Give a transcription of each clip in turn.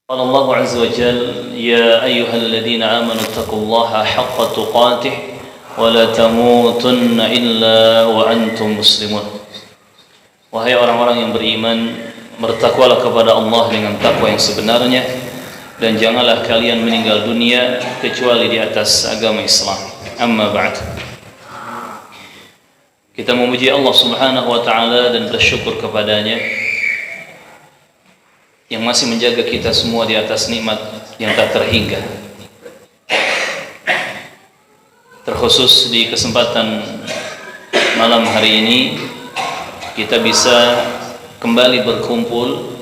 قال الله عز وجل يا أيها الذين آمنوا اتقوا الله حق تقاته ولا تموتن إلا وأنتم مسلمون. Wahai orang-orang yang beriman, bertakwalah kepada Allah dengan takwa yang sebenarnya, dan janganlah kalian meninggal dunia kecuali di atas agama Islam. Amma ba'd. Kita memuji Allah Subhanahu wa taala dan bersyukur kepadanya yang masih menjaga kita semua di atas nikmat yang tak terhingga. Terkhusus di kesempatan malam hari ini kita bisa kembali berkumpul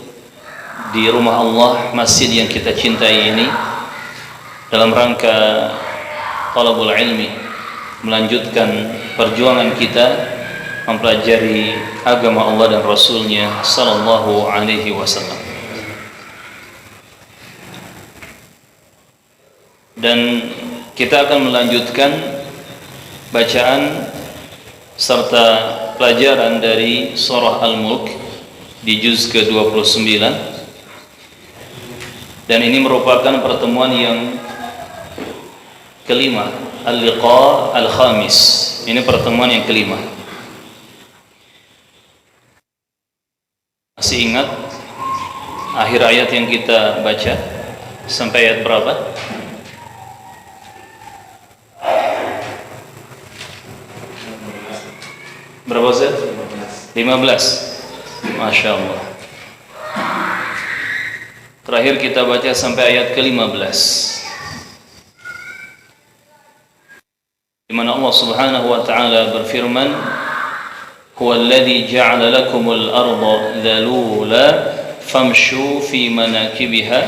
di rumah Allah, masjid yang kita cintai ini, dalam rangka talabul ilmi, melanjutkan perjuangan kita mempelajari agama Allah dan Rasulnya sallallahu alaihi wasallam. Dan kita akan melanjutkan bacaan serta pelajaran dari surah Al-Mulk di juz ke-29, dan ini merupakan pertemuan yang kelima, Al-Liqa Al-Khamis. Ini pertemuan yang kelima. Masih ingat akhir ayat yang kita baca sampai ayat berapa? Berapa Ustaz? 15. Masya Allah. Terakhir kita baca sampai ayat ke-15, di mana Allah Subhanahu wa taala berfirman, "Huwallazi ja'ala lakumul arda dzalula famshu fi manakibiha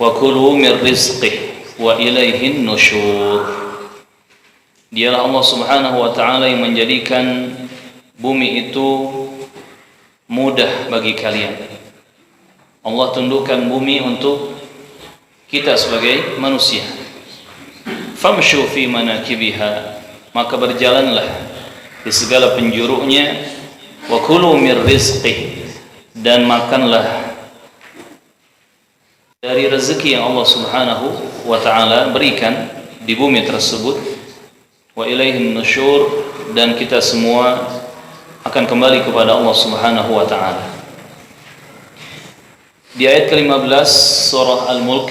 wa kulu min rizqihi wa ilaihin nusyur." Dialah Allah Subhanahu wa taala yang menjadikan bumi itu mudah bagi kalian. Allah tundukkan bumi untuk kita sebagai manusia. Famshu fi manakibiha, maka berjalanlah di segala penjurunya, wa kulu mir rizqih, dan makanlah dari rezeki yang Allah Subhanahu wa taala berikan di bumi tersebut, wa ilaihin nusyur, dan kita semua akan kembali kepada Allah Subhanahu wa taala. Di ayat ke-15 surah Al-Mulk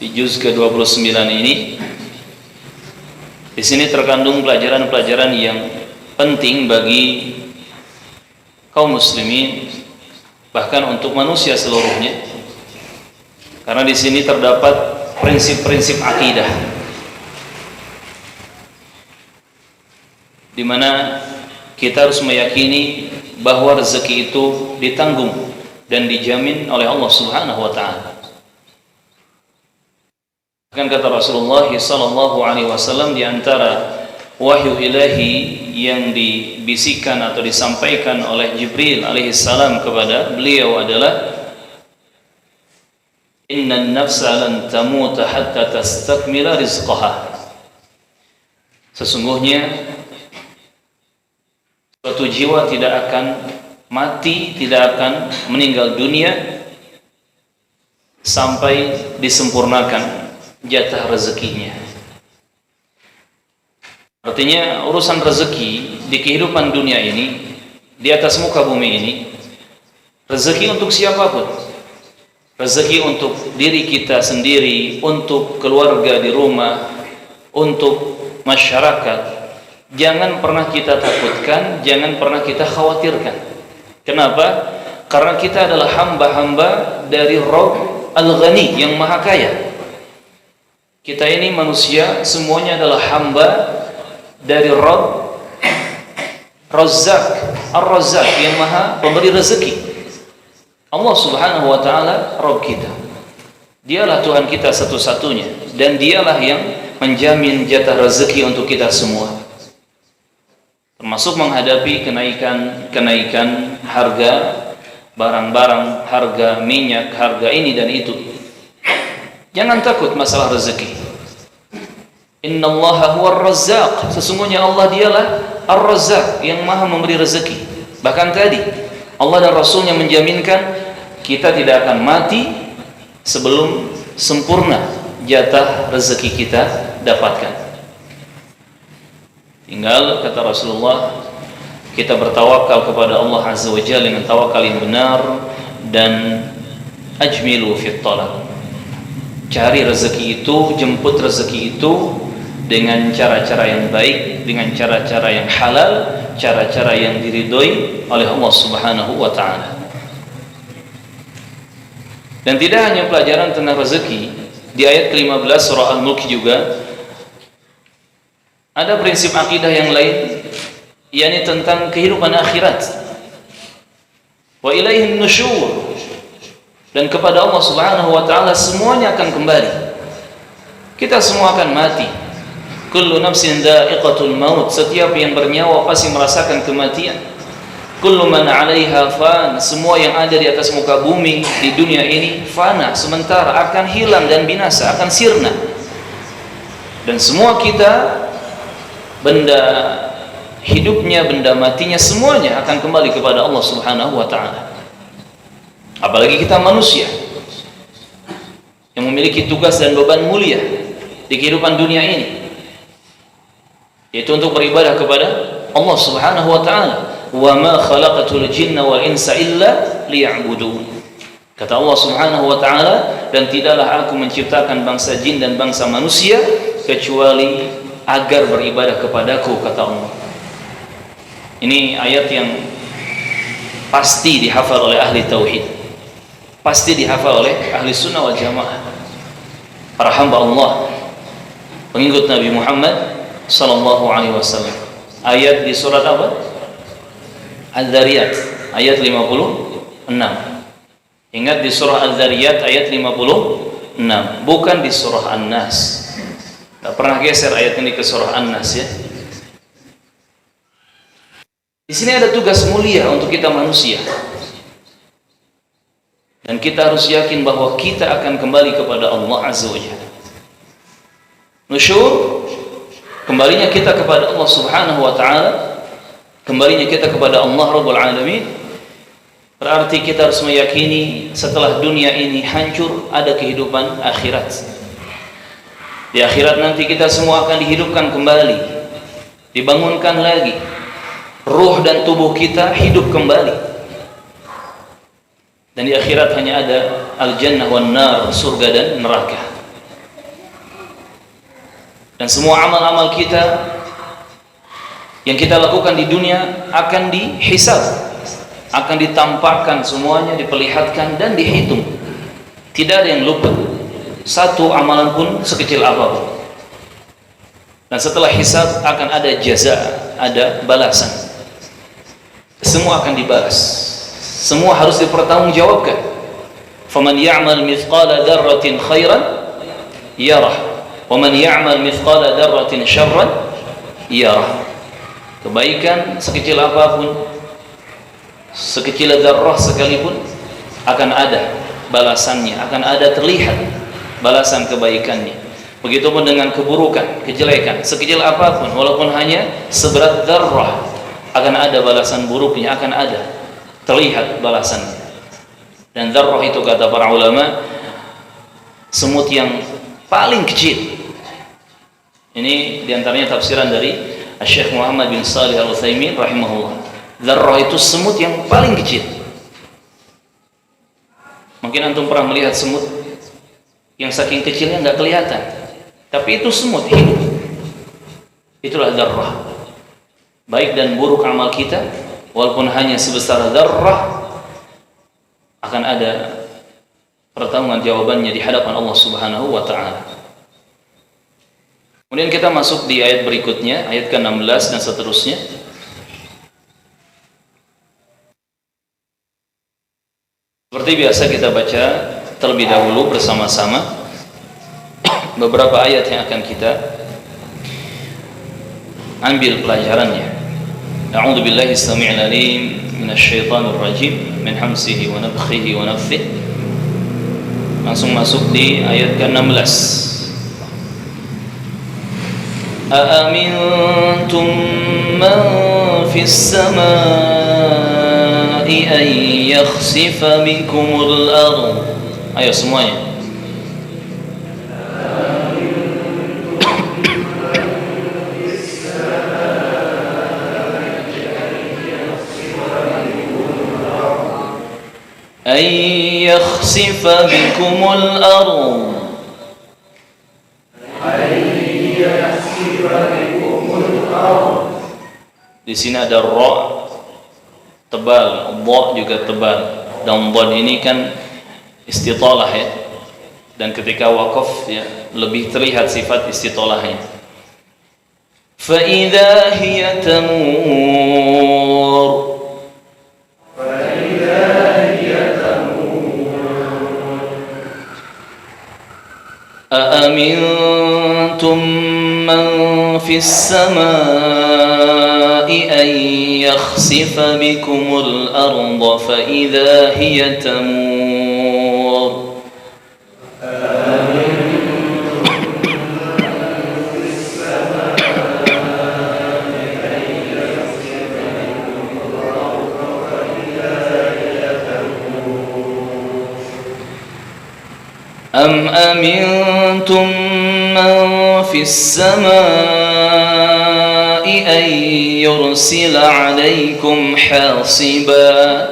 di juz ke-29 ini, di sini terkandung pelajaran-pelajaran yang penting bagi kaum muslimin, bahkan untuk manusia seluruhnya. Karena di sini terdapat prinsip-prinsip akidah, di mana kita harus meyakini bahwa rezeki itu ditanggung dan dijamin oleh Allah Subhanahu wa taala. Bahkan kata Rasulullah sallallahu alaihi wasallam, di antara wahyu ilahi yang dibisikkan atau disampaikan oleh Jibril alaihi salam kepada beliau adalah, "Innan nafsa lan tamuta hatta tastakmila rizqaha." Sesungguhnya suatu jiwa tidak akan mati, tidak akan meninggal dunia sampai disempurnakan jatah rezekinya. Artinya urusan rezeki di kehidupan dunia ini, di atas muka bumi ini, rezeki untuk siapapun, rezeki untuk diri kita sendiri, untuk keluarga di rumah, untuk masyarakat, jangan pernah kita takutkan, jangan pernah kita khawatirkan. Kenapa? Karena kita adalah hamba-hamba dari Rabb Al-Ghani yang maha kaya. Kita ini manusia semuanya adalah hamba dari Rabb Razzaq Ar-Razzaq yang maha pemberi rezeki. Allah Subhanahu wa taala Rabb kita. Dialah Tuhan kita satu-satunya, dan dialah yang menjamin jatah rezeki untuk kita semua, termasuk menghadapi kenaikan harga barang-barang, harga minyak, harga ini dan itu. Jangan takut masalah rezeki. Innallaha huwar razzaq, sesungguhnya Allah dialah Ar-Razzaq yang maha memberi rezeki. Bahkan tadi Allah dan Rasulnya menjaminkan kita tidak akan mati sebelum sempurna jatah rezeki kita dapatkan. Tinggal kata Rasulullah, kita bertawakal kepada Allah Azza wa Jalla dengan tawakal yang benar, dan ajmilu fit talab. Cari rezeki itu, jemput rezeki itu dengan cara-cara yang baik, dengan cara-cara yang halal, cara-cara yang diridhoi oleh Allah Subhanahu wa taala. Dan tidak hanya pelajaran tentang rezeki, di ayat ke-15 surah Al-Mulk juga ada prinsip akidah yang lain, yakni tentang kehidupan akhirat. Wa ilaihin nusyur, dan kepada Allah Subhanahu wa taala semuanya akan kembali. Kita semua akan mati. Kullu nafsin dha'iqatul maut, setiap yang bernyawa pasti merasakan kematian. Kullu man 'alaiha fan, semua yang ada di atas muka bumi di dunia ini fana, sementara, akan hilang dan binasa, akan sirna. Dan semua kita, benda hidupnya, benda matinya, semuanya akan kembali kepada Allah Subhanahu wa taala. Apalagi kita manusia yang memiliki tugas dan beban mulia di kehidupan dunia ini, yaitu untuk beribadah kepada Allah Subhanahu wa taala. Wa ma khalaqatul jinna wal insa illa liya'budun. Kata Allah Subhanahu wa taala, dan tidaklah aku menciptakan bangsa jin dan bangsa manusia kecuali agar beribadah kepadaku, kata Allah. Ini ayat yang pasti dihafal oleh ahli tauhid, pasti dihafal oleh ahli sunnah wal jamaah, para hamba Allah, pengikut Nabi Muhammad sallallahu alaihi wasallam. Ayat di surat apa? Al-Dzariyat ayat 56. Ingat, di surah Al-Dzariyat ayat 56, bukan di surah An-Nas. Tak pernah geser ayat ini ke surah An-Nas ya. Di sini ada tugas mulia untuk kita manusia. Dan kita harus yakin bahwa kita akan kembali kepada Allah Azza wa Jalla. Nusyur, kembalinya kita kepada Allah Subhanahu wa taala, kembalinya kita kepada Allah Rabbul Alamin, berarti kita harus meyakini setelah dunia ini hancur ada kehidupan akhirat. Di akhirat nanti kita semua akan dihidupkan kembali, dibangunkan lagi, ruh dan tubuh kita hidup kembali. Dan di akhirat hanya ada al-jannah wan nar, surga dan neraka. Dan semua amal-amal kita yang kita lakukan di dunia akan dihisab, akan ditampakkan semuanya, diperlihatkan dan dihitung. Tidak ada yang lupa, satu amalan pun sekecil apapun. Dan setelah hisab akan ada jaza, ada balasan. Semua akan dibalas, semua harus dipertanggungjawabkan. Faman ya'mal mithqala dzarratin khairan yarah, wa man ya'mal mithqala dzarratin syarran yarah. Kebaikan sekecil apapun, sekecil dzarrah sekalipun, akan ada balasannya, akan ada terlihat balasan kebaikannya. Begitupun dengan keburukan, kejelekan, sekecil apapun, walaupun hanya seberat dzarrah, akan ada balasan buruknya, akan ada terlihat balasannya. Dan dzarrah itu kata para ulama, semut yang paling kecil. Ini diantaranya tafsiran dari Syekh Muhammad bin Shalih Al-Utsaimin rahimahullah. Dzarrah itu semut yang paling kecil. Mungkin antum pernah melihat semut yang saking kecilnya nggak kelihatan, tapi itu semut hidup. Itulah dzarrah. Baik dan buruk amal kita, walaupun hanya sebesar dzarrah, akan ada pertanggungan jawabannya di hadapan Allah Subhanahu wa taala. Kemudian kita masuk di ayat berikutnya, ayat ke-16 dan seterusnya. Seperti biasa kita baca terlebih dahulu bersama-sama beberapa ayat yang akan kita ambil pelajarannya. A'udzu billahi as-sami'il 'alim minasyaitonir rajim min hamzihi wa nafthihi wa nafthihi. Langsung masuk di ayat ke-16. أأمنتم من في السماء أن يخسف بكم الأرض. Ayo semuanya, يخسف بكم الأرض Di sini ada ra tebal, dha juga tebal. Dan dha ini kan istitalah ya. Dan ketika waqaf ya lebih terlihat sifat istitolahnya. Fa idza hiya tamur أأمنتم من في السماء أن يخسف بكم الأرض فإذا هي تمور أم أمنتم من في السماء أن يرسل عليكم حاصبا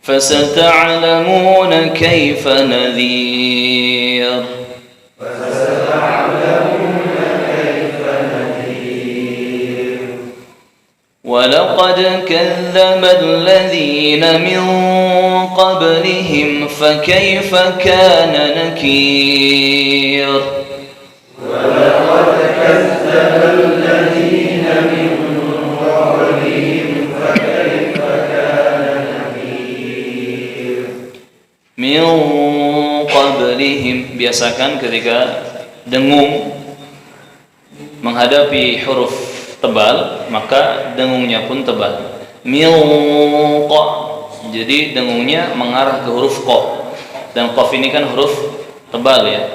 فستعلمون كيف نذير ولقد كذب الذين من قبلهم فكيف كان نكير ولقد كذب الذين من قبلهم فكيف كان نكير من قبلهم biasakan ketika dengung menghadapi huruf tebal maka dengungnya pun tebal. Milqa, jadi dengungnya mengarah ke huruf qa dan qaf ini kan huruf tebal ya.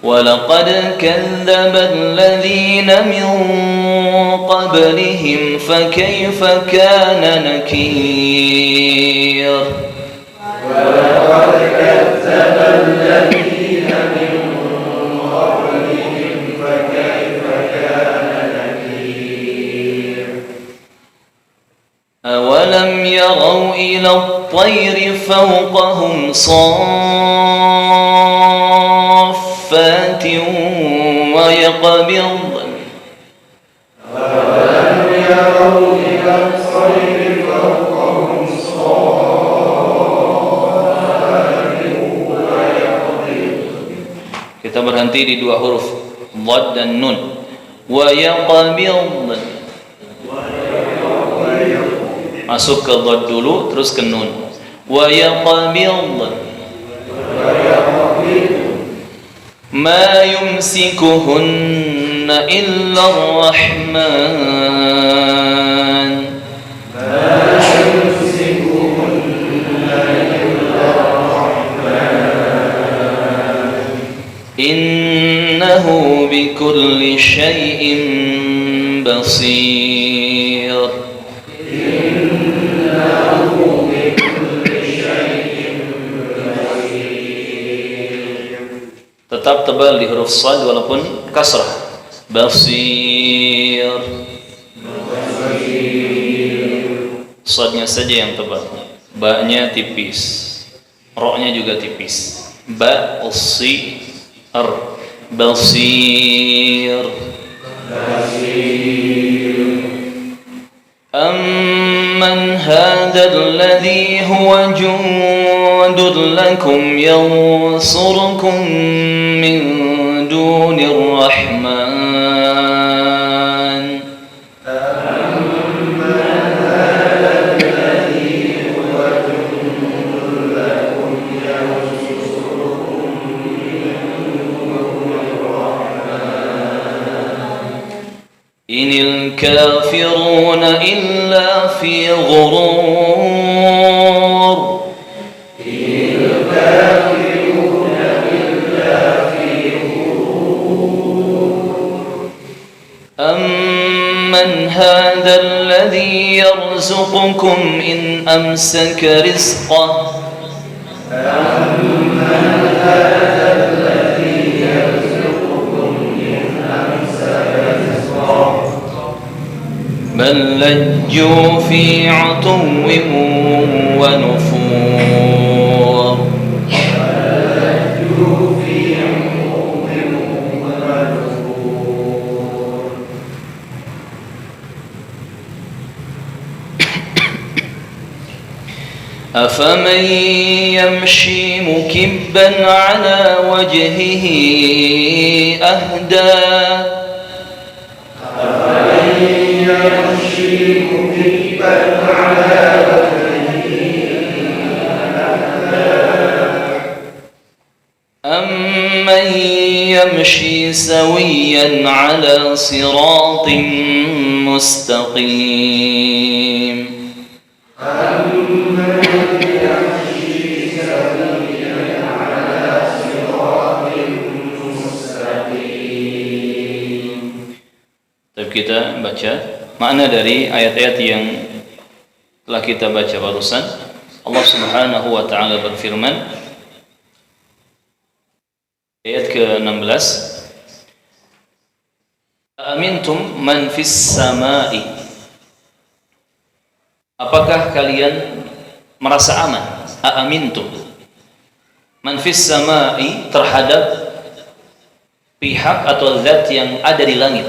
Walaqad kadzdzaba alladziina min qablihim fakaifa kana nakir. ولقد كذب الذين من قبلهم فكيف كان نكير أولم يروا إلى الطير فوقهم صافات ويقبضن أولم يروا إلى الطير فوقهم صافات ويقبضن Kita berhenti di dua huruf dhad dan nun. Wa yaqbidn. Masuk ke dhad dulu terus ke nun. Wa yaqbidn. Ma yumsikuhunna illa ar-rahman. إنه بكل شيء بصير tetap tebal di huruf shad walaupun kasrah. Basir. Shadnya saja yang tebal, ba-nya tipis, ro-nya juga tipis. Ba ussi basir. أمن هذا الذي هو جند لكم ينصركم من دون الرحمن إن الكافرون إلا في غرور أمن هذا الذي يرزقكم إن أمسك رزقه أمن هذا بل لجوا في عتو ونفور أفمن يمشي مكبا على وجهه أهدى أمن يمشي سويا على صراط مستقيم Kita baca makna dari ayat-ayat yang telah kita baca barusan. Allah Subhanahu wa taala berfirman ayat ke-16, Amintum man fis samai, apakah kalian merasa aman? Amintum man fis samai, terhadap pihak atau zat yang ada di langit.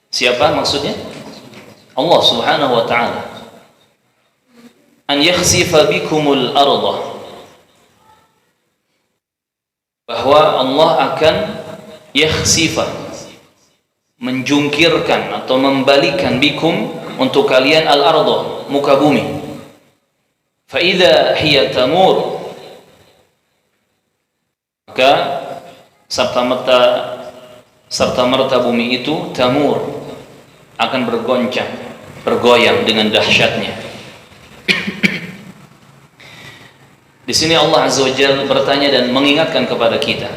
Siapa maksudnya? Allah Subhanahu wa taala. An yakhsifa bikumul ardah, bahwa Allah akan yakhsifa, menjungkirkan atau membalikan bikum, untuk kalian al-ardah, muka bumi. Fa idza hiya tamur, maka serta merta bumi itu tamur, akan bergoncang, bergoyang dengan dahsyatnya. Di sini Allah Azza wa Jalla bertanya dan mengingatkan kepada kita,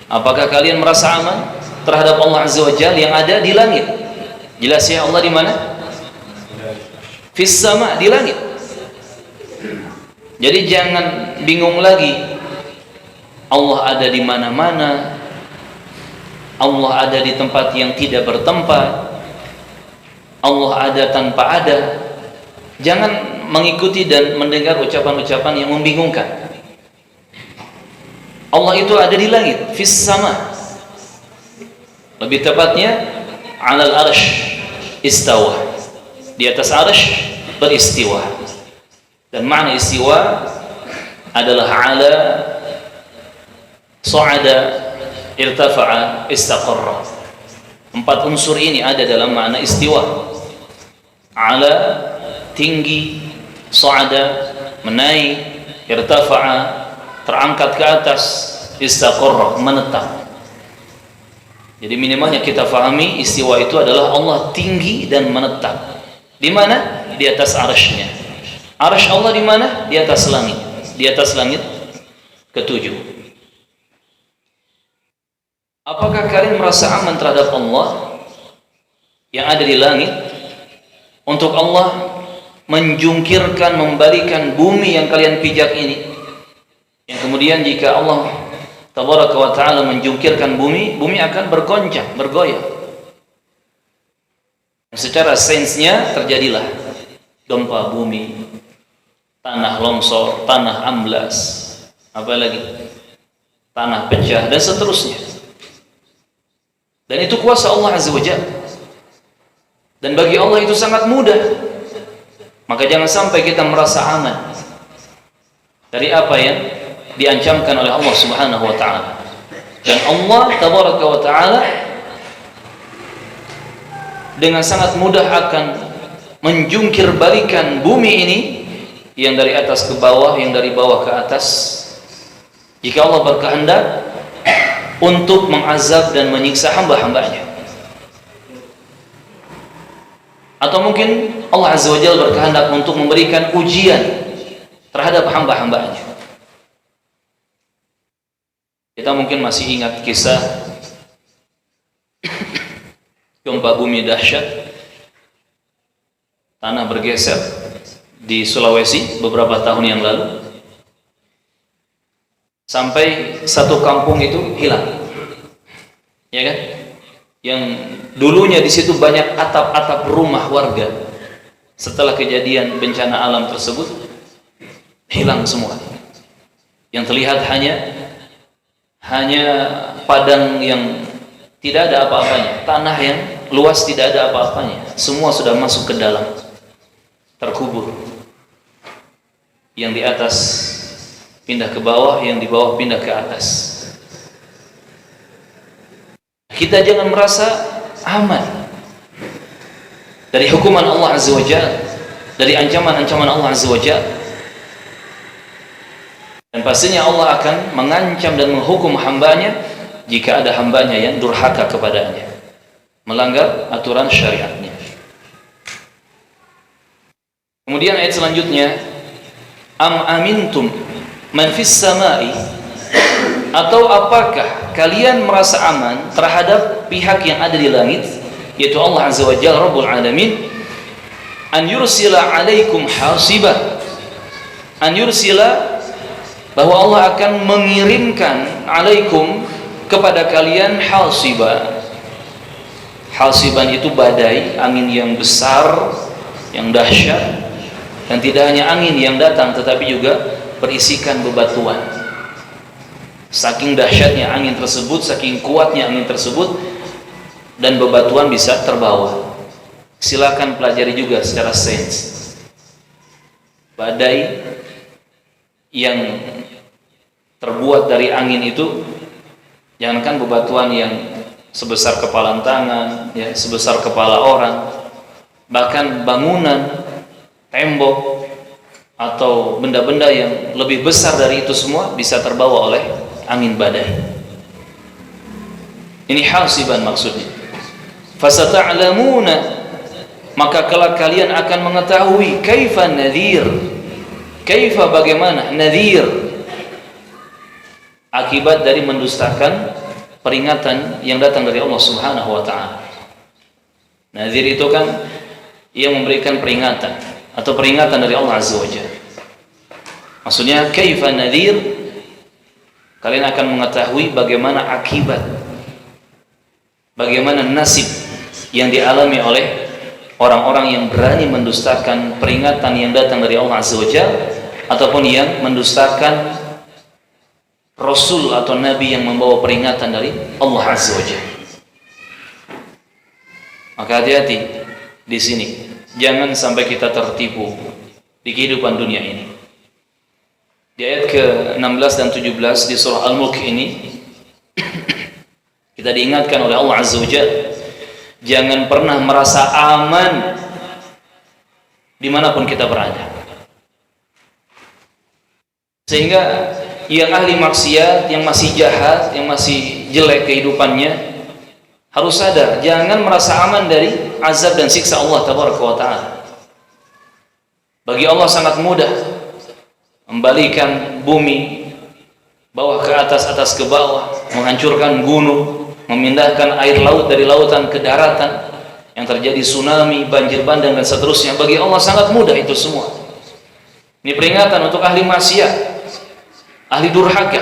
apakah kalian merasa aman terhadap Allah Azza wa Jalla yang ada di langit? Jelas ya, Allah di mana? Fis sama, di langit. Jadi jangan bingung lagi, Allah ada di mana-mana, Allah ada di tempat yang tidak bertempat, Allah ada tanpa ada. Jangan mengikuti dan mendengar ucapan-ucapan yang membingungkan. Allah itu ada di langit, fis sama. Lebih tepatnya alal arsh istawa, di atas arsh beristiwa. Dan makna istiwa adalah ala, sa'ada, irtafa'a, istaqarra. 4 unsur ini ada dalam makna istiwa. Ala, tinggi, sa'ada, menaik, irtafa'a, terangkat ke atas, istaqarra, menetap. Jadi minimalnya kita fahami istiwa itu adalah Allah tinggi dan menetap. Di mana? Di atas arshnya. Arsh Allah di mana? Di atas langit. Di atas langit ke-7. Apakah kalian merasa aman terhadap Allah yang ada di langit? Untuk Allah menjungkirkan, membalikan bumi yang kalian pijak ini, yang kemudian jika Allah Tabaraka wa ta'ala menjungkirkan bumi, bumi akan bergoncang, bergoyang. Secara sainsnya terjadilah gempa bumi, tanah longsor, tanah amblas, apalagi tanah pecah, dan seterusnya. Dan itu kuasa Allah Azza wa Jalla. Dan bagi Allah itu sangat mudah. Maka jangan sampai kita merasa aman dari apa yang diancamkan oleh Allah Subhanahu wa taala. Dan Allah Tabaraka wa taala dengan sangat mudah akan menjungkir balikan bumi ini, yang dari atas ke bawah, yang dari bawah ke atas, jika Allah berkehendak untuk mengazab dan menyiksa hamba-hambanya. Atau mungkin Allah Azza wa Jalla berkehendak untuk memberikan ujian terhadap hamba-hambanya. Kita mungkin masih ingat kisah gempa bumi dahsyat, tanah bergeser di Sulawesi beberapa tahun yang lalu, sampai satu kampung itu hilang, ya kan? yang dulunya di situ banyak atap-atap rumah warga, setelah kejadian bencana alam tersebut hilang semua. Yang terlihat hanya padang yang tidak ada apa-apanya, tanah yang luas tidak ada apa-apanya, semua sudah masuk ke dalam, terkubur. Yang di atas pindah ke bawah, yang di bawah pindah ke atas. Kita jangan merasa aman dari hukuman Allah Azza wa Jalla, dari ancaman-ancaman Allah Azza wa Jalla. Dan pastinya Allah akan mengancam dan menghukum hambanya jika ada hambanya yang durhaka kepadanya, melanggar aturan syariatnya. Kemudian ayat selanjutnya, am amintum man fis samai, atau apakah kalian merasa aman terhadap pihak yang ada di langit, yaitu Allah Azza wa Jalla Rabbul Alamin, an yursila alaikum hasiba, an yursila, bahwa Allah akan mengirimkan alaikum, kepada kalian, hasiba. Hasiban itu badai, angin yang besar, yang dahsyat, dan tidak hanya angin yang datang tetapi juga berisikan bebatuan. Saking dahsyatnya angin tersebut, saking kuatnya angin tersebut, dan bebatuan bisa terbawa. Silakan pelajari juga secara sains. Badai yang terbuat dari angin itu, jangankan bebatuan yang sebesar kepalan tangan, ya, sebesar kepala orang, bahkan bangunan, tembok, atau benda-benda yang lebih besar dari itu semua bisa terbawa oleh angin badai. Ini hasiban maksudnya. Fasata'lamuna, maka kelak kalian akan mengetahui, kaifa nadhir, kaifa bagaimana, nadhir, akibat dari mendustakan peringatan yang datang dari Allah Subhanahu wa ta'ala. Nadhir itu kan yang memberikan peringatan atau peringatan dari Allah Azza wa Jalla. Maksudnya kaifa nadhir, kalian akan mengetahui bagaimana akibat, bagaimana nasib yang dialami oleh orang-orang yang berani mendustakan peringatan yang datang dari Allah Azza wa Jalla, ataupun yang mendustakan Rasul atau Nabi yang membawa peringatan dari Allah Azza wa Jalla. Maka hati-hati di sini, jangan sampai kita tertipu di kehidupan dunia ini. Di ayat ke-16 dan 17 di surah Al-Mulk ini kita diingatkan oleh Allah Azza wa Jalla, jangan pernah merasa aman dimanapun kita berada. Sehingga yang ahli maksiat, yang masih jahat, yang masih jelek kehidupannya, harus sadar, jangan merasa aman dari azab dan siksa Allah Tabaraka wa Ta'ala. Bagi Allah sangat mudah membalikan bumi bawah ke atas, atas ke bawah, menghancurkan gunung, memindahkan air laut dari lautan ke daratan, yang terjadi tsunami, banjir bandang dan seterusnya. Bagi Allah sangat mudah itu semua. Ini peringatan untuk ahli maksiat, ahli durhaka,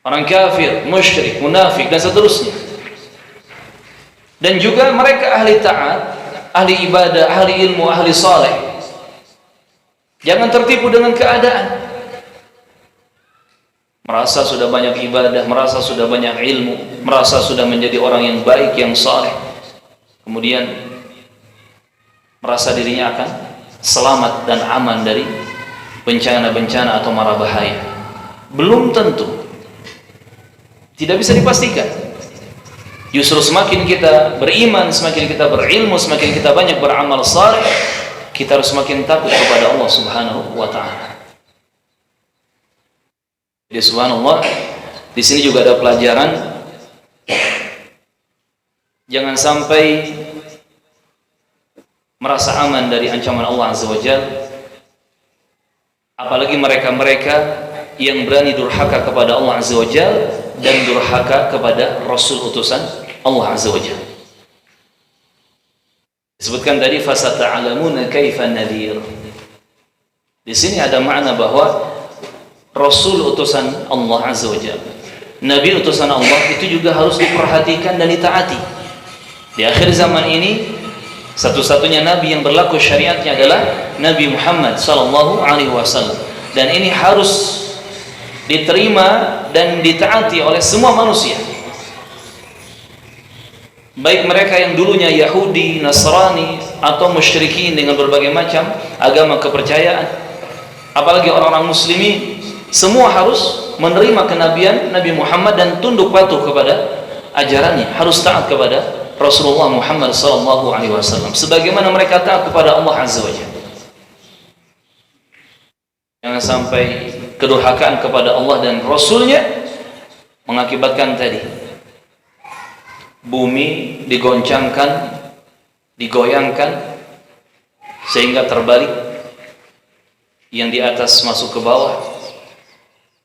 orang kafir, musyrik, munafik dan seterusnya. Dan juga mereka ahli taat, ahli ibadah, ahli ilmu, ahli saleh. Jangan tertipu dengan keadaan. Merasa sudah banyak ibadah, merasa sudah banyak ilmu, merasa sudah menjadi orang yang baik, yang saleh, kemudian merasa dirinya akan selamat dan aman dari bencana-bencana atau mara bahaya. Belum tentu. Tidak bisa dipastikan. Justru semakin kita beriman, semakin kita berilmu, semakin kita banyak beramal saleh, kita harus semakin takut kepada Allah Subhanahu wa ta'ala. Jadi subhanallah, di sini juga ada pelajaran, jangan sampai merasa aman dari ancaman Allah Azza wa Jalla, apalagi mereka-mereka yang berani durhaka kepada Allah Azza wa Jalla dan durhaka kepada Rasul utusan Allah Azza wa Jalla. Disebutkan tadi fasata'lamuna kaifa nadhir. Di sini ada makna bahwa Rasul utusan Allah Azza wa Jalla, Nabi utusan Allah itu juga harus diperhatikan dan ditaati. Di akhir zaman ini satu-satunya Nabi yang berlaku syariatnya adalah Nabi Muhammad sallallahu alaihi wasallam, dan ini harus diterima dan ditaati oleh semua manusia, baik mereka yang dulunya Yahudi, Nasrani, atau musyrikin dengan berbagai macam agama kepercayaan, apalagi orang-orang muslimin. Semua harus menerima kenabian Nabi Muhammad dan tunduk patuh kepada ajarannya, harus taat kepada Rasulullah Muhammad sallallahu alaihi wasallam sebagaimana mereka taat kepada Allah azza wajalla. Jangan sampai kedurhakaan kepada Allah dan Rasulnya mengakibatkan tadi bumi digoncangkan, digoyangkan sehingga terbalik, yang di atas masuk ke bawah,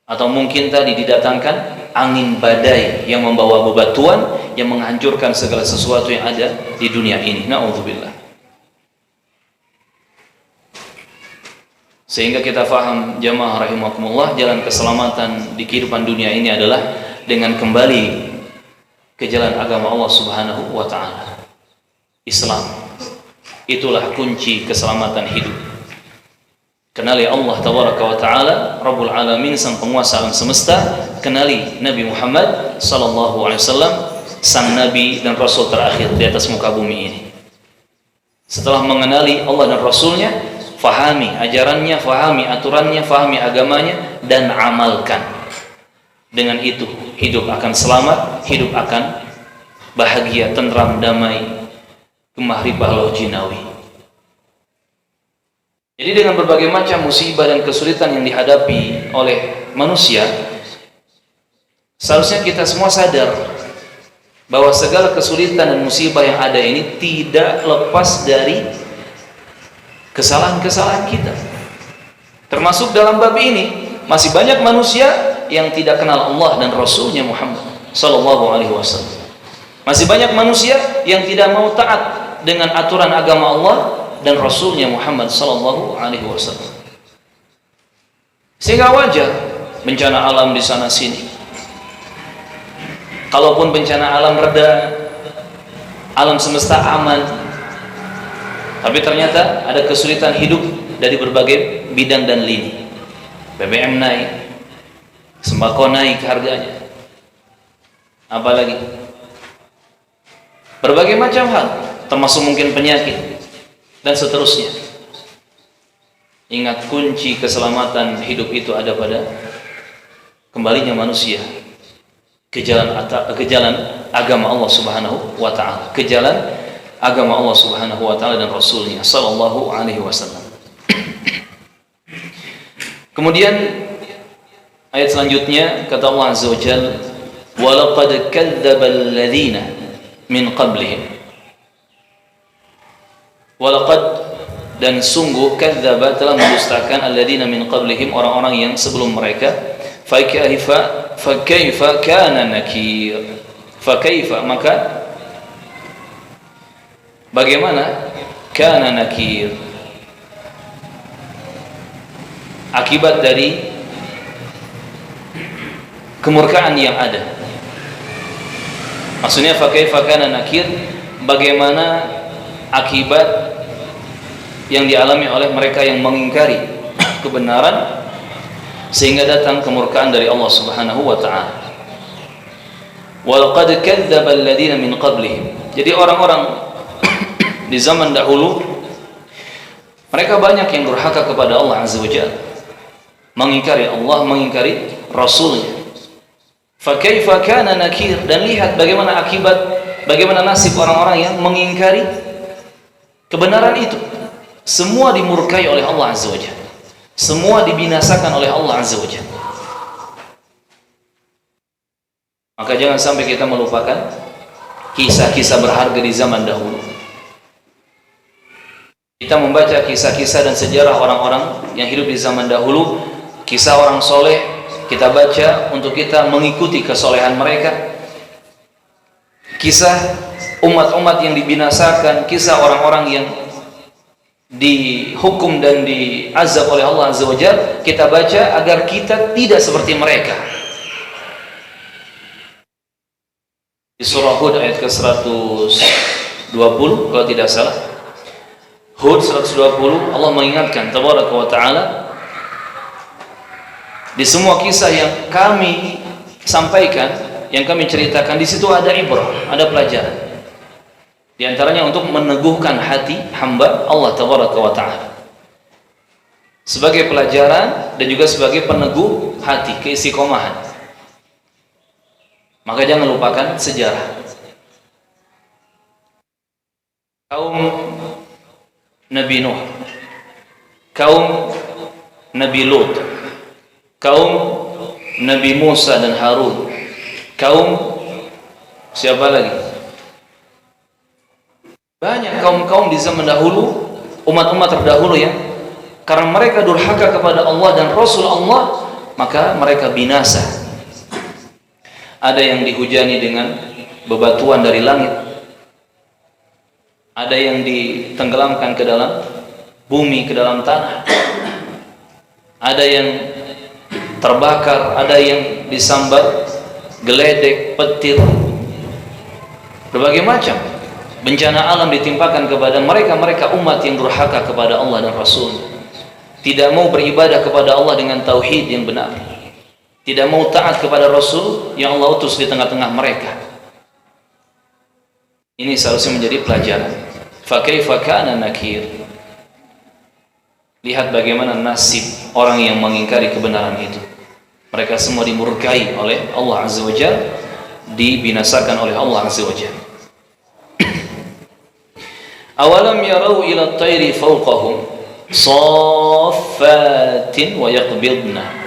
atau mungkin tadi didatangkan angin badai yang membawa bebatuan yang menghancurkan segala sesuatu yang ada di dunia ini. Na'udzubillah. Sehingga kita faham jamaah rahimakumullah, jalan keselamatan di kehidupan dunia ini adalah dengan kembali ke jalan agama Allah Subhanahu wa taala. Islam itulah kunci keselamatan hidup. Kenali Allah tabaraka wa taala, Rabbul Alamin, sang penguasa alam semesta. Kenali Nabi Muhammad sallallahu alaihi wasallam, sang nabi dan rasul terakhir di atas muka bumi ini. Setelah mengenali Allah dan Rasulnya, fahami ajarannya, fahami aturannya, fahami agamanya, dan amalkan. Dengan itu hidup akan selamat, hidup akan bahagia, tentram, damai, gemah ribah loh jinawi. Jadi dengan berbagai macam musibah dan kesulitan yang dihadapi oleh manusia, seharusnya kita semua sadar bahwa segala kesulitan dan musibah yang ada ini tidak lepas dari kesalahan-kesalahan kita. Termasuk dalam bab ini masih banyak manusia yang tidak kenal Allah dan Rasulnya Muhammad sallallahu alaihi wasallam. Masih banyak manusia yang tidak mau taat dengan aturan agama Allah dan Rasulnya Muhammad sallallahu alaihi wasallam. Sehingga wajar bencana alam di sana sini. Kalaupun bencana alam reda, alam semesta aman, tapi ternyata ada kesulitan hidup dari berbagai bidang dan lini. BBM naik, sembako naik harganya, apalagi berbagai macam hal, termasuk mungkin penyakit dan seterusnya. Ingat, kunci keselamatan hidup itu ada pada kembalinya manusia ke jalan agama Allah Subhanahu wa taala, ke jalan agama Allah Subhanahu wa taala dan Rasulnya sallallahu alaihi wasallam. Kemudian ayat selanjutnya kata Allah azza wajalla, wa laqad kadzdzaba alladziina min qablihim. Walaqad, dan sungguh, kadzdzaba, telah mendustakan, alladziina min qablihim, orang-orang yang sebelum mereka. Fakaifa kana nakir. Fakaifa, maka bagaimana, kana nakir, akibat dari kemurkaan yang ada. Maksudnya fakaifa kana nakir, bagaimana akibat yang dialami oleh mereka yang mengingkari kebenaran sehingga datang kemurkaan dari Allah Subhanahu wa taala. Walaqad kadzdzaba alladziina min qablihim. Jadi orang-orang di zaman dahulu mereka banyak yang durhaka kepada Allah azza wajalla, mengingkari Allah, mengingkari Rasulnya. Fakaifa kana nakir, dan lihat bagaimana akibat, bagaimana nasib orang-orang yang mengingkari kebenaran itu. Semua dimurkai oleh Allah azza wajalla, semua dibinasakan oleh Allah azza wajalla. Maka jangan sampai kita melupakan kisah-kisah berharga di zaman dahulu. Kita membaca kisah-kisah dan sejarah orang-orang yang hidup di zaman dahulu, kisah orang soleh, kita baca untuk kita mengikuti kesolehan mereka. Kisah umat-umat yang dibinasakan, kisah orang-orang yang dihukum dan diazab oleh Allah azza wajalla, kita baca agar kita tidak seperti mereka. Di surah Hud ayat ke-120 kalau tidak salah. Hud 120, Allah mengingatkan tabaraka wa ta'ala, di semua kisah yang kami sampaikan, yang kami ceritakan, di situ ada ibrah, ada pelajaran. Di antaranya untuk meneguhkan hati hamba Allah tabaraka wa ta'ala, sebagai pelajaran dan juga sebagai peneguh hati, keistiqomahan. Maka jangan lupakan sejarah kaum Nabi Nuh, kaum Nabi Lut, kaum Nabi Musa dan Harun, kaum siapa lagi? Banyak kaum-kaum di zaman dahulu, umat-umat terdahulu ya, karena mereka durhaka kepada Allah dan Rasul Allah, maka mereka binasa. Ada yang dihujani dengan bebatuan dari langit, ada yang ditenggelamkan ke dalam bumi, ke dalam tanah, ada yang terbakar, ada yang disambar geledek, petir, berbagai macam bencana alam ditimpakan kepada mereka umat yang durhaka kepada Allah dan Rasul, tidak mau beribadah kepada Allah dengan tauhid yang benar, tidak mau taat kepada Rasul yang Allah utus di tengah-tengah mereka. Ini seharusnya menjadi pelajaran. Fa kaifa kana nakir. Lihat bagaimana nasib orang yang mengingkari kebenaran itu. Mereka semua dimurkai oleh Allah Azza wa Jalla, dibinasakan oleh Allah Azza wa Jalla. Awalam yarau ila at-tayri fawqahum saffatin wa yaqbidna.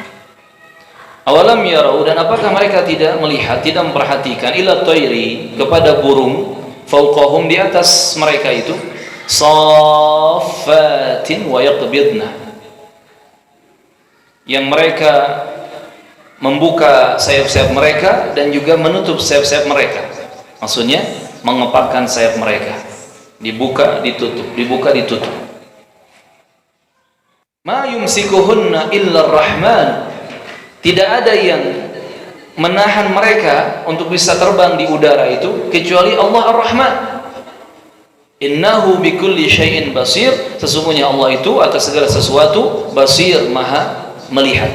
Awalam yarau, dan apakah mereka tidak melihat, tidak memperhatikan, ila tayri, kepada burung, fauqahum, di atas mereka itu, saffatin wa yaqbidna, yang mereka membuka sayap-sayap mereka dan juga menutup sayap-sayap mereka. Maksudnya mengepakkan sayap mereka, dibuka ditutup, dibuka ditutup. Ma yumsikuhunna illa ar-rahman. Tidak ada yang menahan mereka untuk bisa terbang di udara itu kecuali Allah Ar-Rahman. Innahu bikulli syai'in basir. Sesungguhnya Allah itu atas segala sesuatu basir, maha melihat.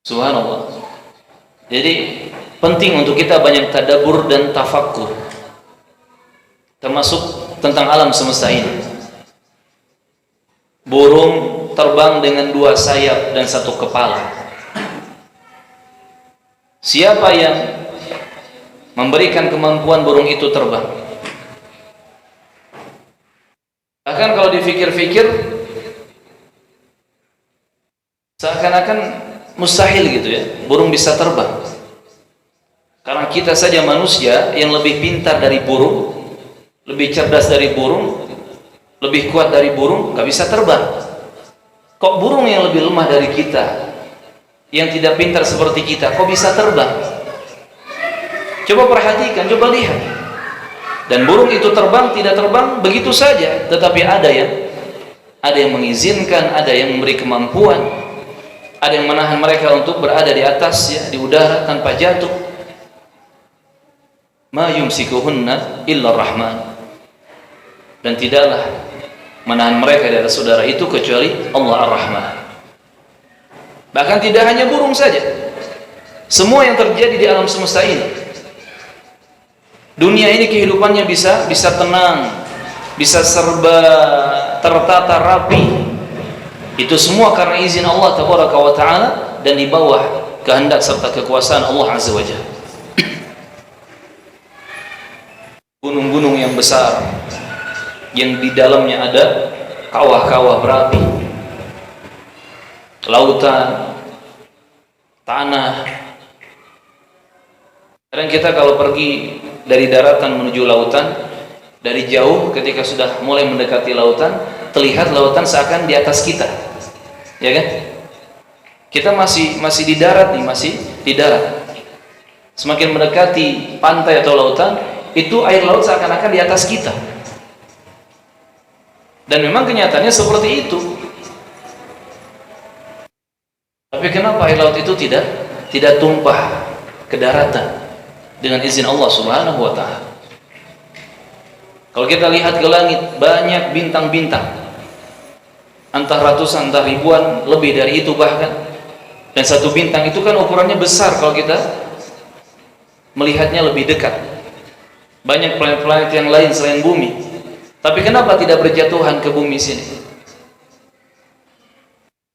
Subhanallah. Jadi penting untuk kita banyak tadabbur dan tafakkur, termasuk tentang alam semesta ini. Burung terbang dengan 2 sayap dan 1 kepala. Siapa yang memberikan kemampuan burung itu terbang? Bahkan kalau dipikir-pikir, seakan-akan mustahil gitu ya, burung bisa terbang. Karena kita saja manusia yang lebih pintar dari burung, lebih cerdas dari burung, lebih kuat dari burung, gak bisa terbang. Kok burung yang lebih lemah dari kita, yang tidak pintar seperti kita, kok bisa terbang? Coba perhatikan, coba lihat. Dan burung itu terbang, tidak terbang begitu saja, tetapi ada yang mengizinkan, ada yang memberi kemampuan, ada yang menahan mereka untuk berada di atas ya, di udara tanpa jatuh. Ma yumsikuhunna illa rahman. Dan tidaklah menahan mereka dari saudara itu kecuali Allah Ar-Rahman. Bahkan tidak hanya burung saja, semua yang terjadi di alam semesta ini, dunia ini kehidupannya bisa tenang, bisa serba tertata rapi. Itu semua karena izin Allah Tabaraka wa Ta'ala dan di bawah kehendak serta kekuasaan Allah Azza wa Jalla. Gunung-gunung yang besar yang di dalamnya ada kawah-kawah berapi, lautan, tanah. Kadang kita kalau pergi dari daratan menuju lautan, dari jauh ketika sudah mulai mendekati lautan, terlihat lautan seakan di atas kita, ya kan? Kita masih di darat nih, masih di darat. Semakin mendekati pantai atau lautan, itu air laut seakan-akan di atas kita. Dan memang kenyataannya seperti itu. Tapi kenapa air laut itu tidak tumpah, ke daratan dengan izin Allah Subhanahu wa taala. Kalau kita lihat ke langit, banyak bintang-bintang, entah ratusan, entah ribuan, lebih dari itu bahkan. Dan satu bintang itu kan ukurannya besar kalau kita melihatnya lebih dekat. Banyak planet-planet yang lain selain bumi. Tapi kenapa tidak berjatuhan ke bumi sini?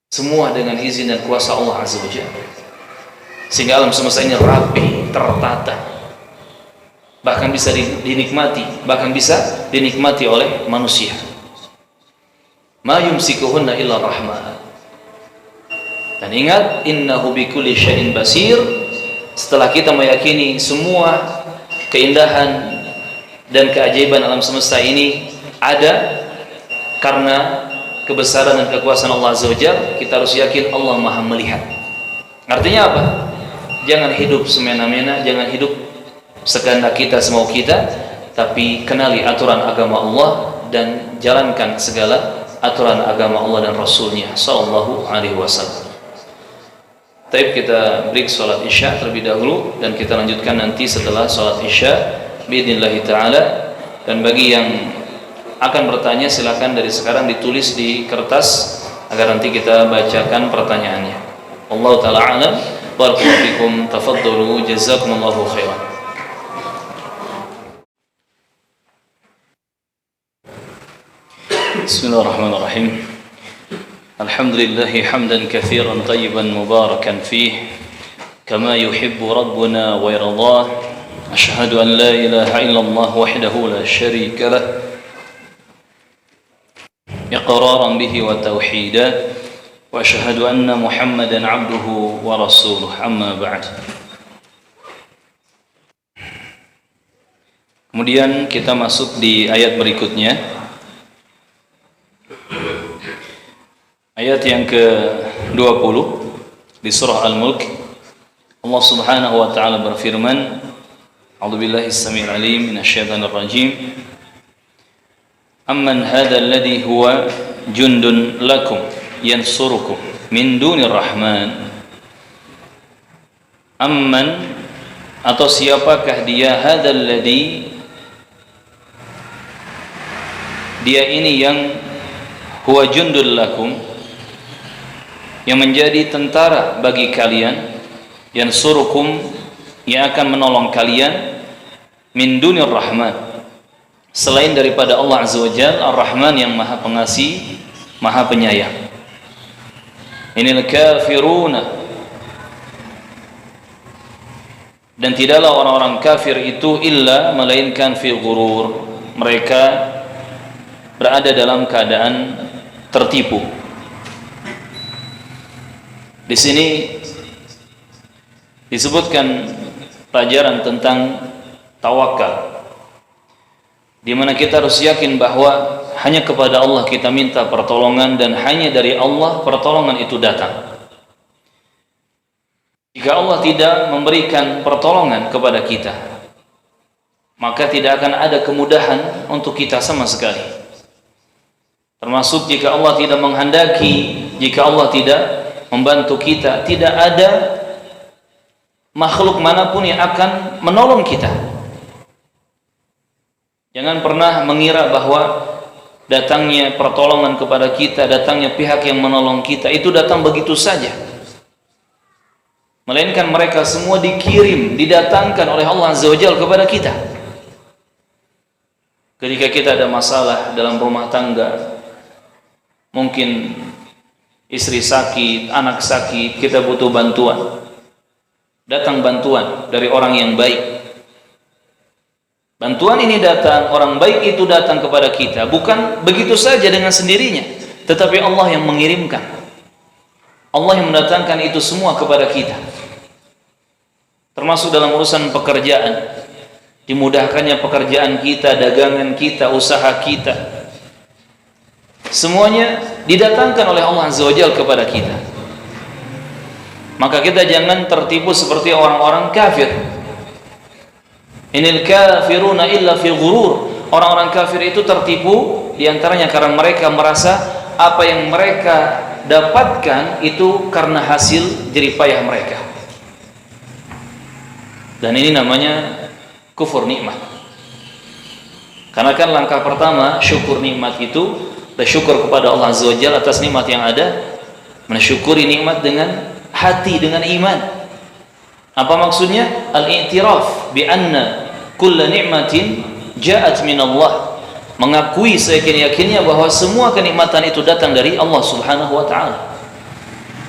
Semua dengan izin dan kuasa Allah Azza wa Jalla. Sehingga alam semesta ini rapi, tertata. Bahkan bisa dinikmati oleh manusia. Ma yumsikuhunna illa rahman. Dan ingat, innahu bikulli syai'in basir. Setelah kita meyakini semua keindahan dan keajaiban alam semesta ini ada karena kebesaran dan kekuasaan Allah Azza wa Jalla, kita harus yakin Allah Maha melihat. Artinya apa? Jangan hidup semena-mena, jangan hidup sekehendak kita, semau kita, tapi kenali aturan agama Allah dan jalankan segala aturan agama Allah dan Rasulnya sallallahu alaihi wasallam. Taib, kita break sholat isya terlebih dahulu dan kita lanjutkan nanti setelah sholat isya biidznillah ta'ala. Dan bagi yang akan bertanya silakan dari sekarang ditulis di kertas agar nanti kita bacakan pertanyaannya. Allah ta'ala alam. Barakallahu fikum, tafaddalu, jazakumullahu khairan. Bismillahirrahmanirrahim. Alhamdulillahi hamdan katsiran tayyiban mubarakan fih kama yuhibbu rabbuna wa yardah. Asyhadu an la ilaha illallah wahdahu la syarika lah iqraran bihi wa tauhida wa asyhadu anna Muhammadan abduhu wa rasuluh. Amma ba'd. Kemudian kita masuk di ayat berikutnya, ayat yang ke-20 di surah Al-Mulk. Allah Subhanahu wa taala berfirman, A'udzubillahi as-sami'il 'alim minasyaitonir rajim. Amman hadzal ladzi huwa jundun lakum yansurukum min dunir rahman. Amman, atau siapakah dia, hadzal ladzi, dia ini yang huwa jundul lakum, yang menjadi tentara bagi kalian, yansurukum, yang akan menolong kalian, min dunir rahman, selain daripada Allah Azza wa Jalla Ar-Rahman yang Maha Pengasih, Maha Penyayang. Inil kafiruna, dan tidaklah orang-orang kafir itu illa melainkan fi ghurur, mereka berada dalam keadaan tertipu. Di sini disebutkan pelajaran tentang tawakal, di mana kita harus yakin bahwa hanya kepada Allah kita minta pertolongan dan hanya dari Allah pertolongan itu datang. Jika Allah tidak memberikan pertolongan kepada kita, maka tidak akan ada kemudahan untuk kita sama sekali. Termasuk jika Allah tidak menghendaki, jika Allah tidak membantu kita, tidak ada makhluk manapun yang akan menolong kita. Jangan pernah mengira bahwa datangnya pertolongan kepada kita, datangnya pihak yang menolong kita, itu datang begitu saja. Melainkan mereka semua dikirim, didatangkan oleh Allah Azza wa Jalla kepada kita. Ketika kita ada masalah dalam rumah tangga, mungkin istri sakit, anak sakit, kita butuh bantuan. Datang bantuan dari orang yang baik. Bantuan ini datang, orang baik itu datang kepada kita, bukan begitu saja dengan sendirinya, tetapi Allah yang mengirimkan. Allah yang mendatangkan itu semua kepada kita. Termasuk dalam urusan pekerjaan, dimudahkannya pekerjaan kita, dagangan kita, usaha kita. Semuanya didatangkan oleh Allah Azza wa Jalla kepada kita. Maka kita jangan tertipu seperti orang-orang kafir. Inil kafiruna illa fi ghurur. Orang-orang kafir itu tertipu diantaranya karena mereka merasa apa yang mereka dapatkan itu karena hasil jerih payah mereka. Dan ini namanya kufur nikmat. Karena kan langkah pertama syukur nikmat itu, bersyukur kepada Allah Azza wa Jalla atas nikmat yang ada, mensyukuri nikmat dengan hati, dengan iman. Apa maksudnya? Al-i'tiraf bi anna kulla ni'matin ja'at min Allah. Mengakui seyakin-yakinnya bahwa semua kenikmatan itu datang dari Allah Subhanahu wa taala.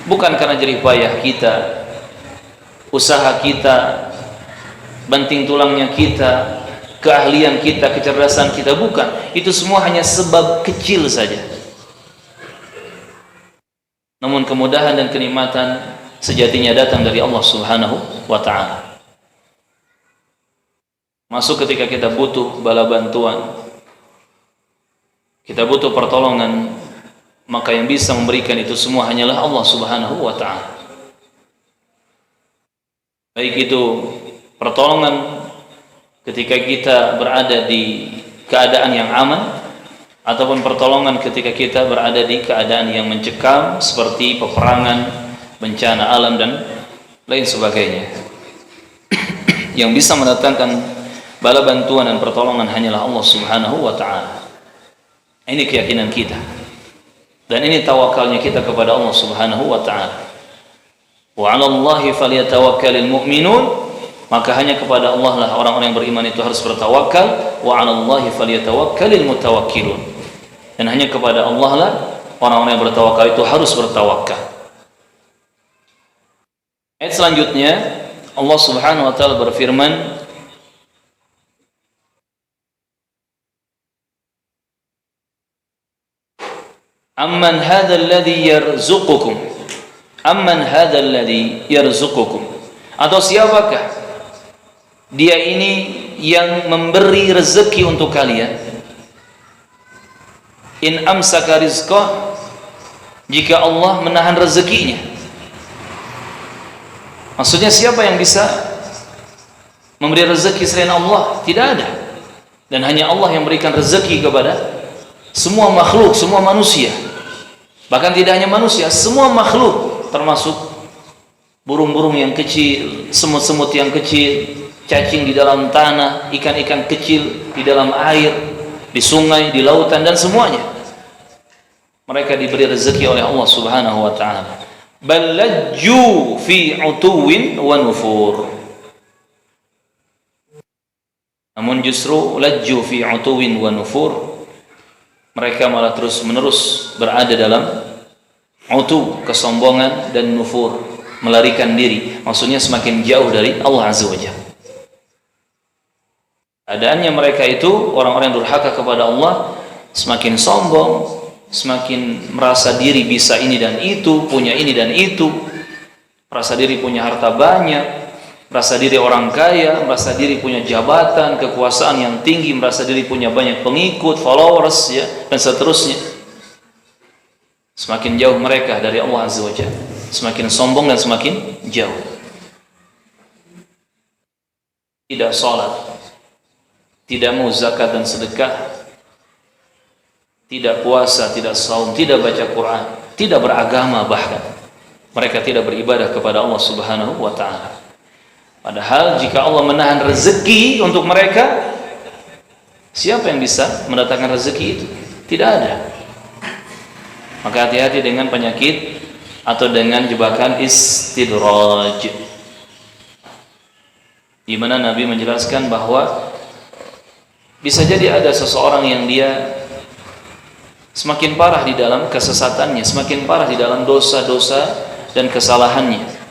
Bukan karena jerih payah kita, usaha kita, banting tulangnya kita, keahlian kita, kecerdasan kita, bukan. Itu semua hanya sebab kecil saja. Namun kemudahan dan kenikmatan sejatinya datang dari Allah Subhanahu wa taala. Masuk ketika kita butuh bala bantuan, kita butuh pertolongan, maka yang bisa memberikan itu semua hanyalah Allah Subhanahu wa taala. Baik itu pertolongan ketika kita berada di keadaan yang aman, ataupun pertolongan ketika kita berada di keadaan yang mencekam seperti peperangan, bencana alam dan lain sebagainya. Yang bisa mendatangkan bala bantuan dan pertolongan hanyalah Allah Subhanahu wa taala. Ini keyakinan kita. Dan ini tawakalnya kita kepada Allah Subhanahu wa taala. Wa 'alallahi falyatawakkalul mu'minun. Maka hanya kepada Allah lah orang-orang yang beriman itu harus bertawakal. Wa 'alallahi falyatawakkalul mutawakkilun. Dan hanya kepada Allah lah orang-orang yang bertawakal itu harus bertawakal. Ayat selanjutnya Allah Subhanahu wa taala berfirman, Amman hadzal ladzi yarzuqukum. Amman hadzal ladzi yarzuqukum. Atau siapakah dia ini yang memberi rezeki untuk kalian? In amsaka rizqah, jika Allah menahan rezekinya. Maksudnya siapa yang bisa memberi rezeki selain Allah? Tidak ada. Dan hanya Allah yang memberikan rezeki kepada semua makhluk, semua manusia. Bahkan tidak hanya manusia, semua makhluk, termasuk burung-burung yang kecil, semut-semut yang kecil, cacing di dalam tanah, ikan-ikan kecil di dalam air, di sungai, di lautan, dan semuanya. Mereka diberi rezeki oleh Allah Subhanahu wa taala. Bal lajju fi utuwin wa nufur. Namun justru lajju fi utuwin wa nufur, mereka malah terus-menerus berada dalam utu, kesombongan, dan nufur, melarikan diri. Maksudnya semakin jauh dari Allah Azza wa Jalla. Keadaannya mereka itu orang-orang yang durhaka kepada Allah, semakin sombong, semakin merasa diri bisa ini dan itu, punya ini dan itu, merasa diri punya harta banyak, merasa diri orang kaya, merasa diri punya jabatan, kekuasaan yang tinggi, merasa diri punya banyak pengikut, followers, ya, dan seterusnya. Semakin jauh mereka dari Allah Azza wa Jalla, semakin sombong dan semakin jauh. Tidak sholat, tidak mau zakat dan sedekah, tidak puasa, tidak saum, tidak baca Quran, tidak beragama, bahkan mereka tidak beribadah kepada Allah Subhanahu wa taala. Padahal jika Allah menahan rezeki untuk mereka, siapa yang bisa mendatangkan rezeki itu? Tidak ada. Maka hati-hati dengan penyakit atau dengan jebakan istidraj, di mana Nabi menjelaskan bahwa bisa jadi ada seseorang yang dia semakin parah di dalam kesesatannya, semakin parah di dalam dosa-dosa dan kesalahannya.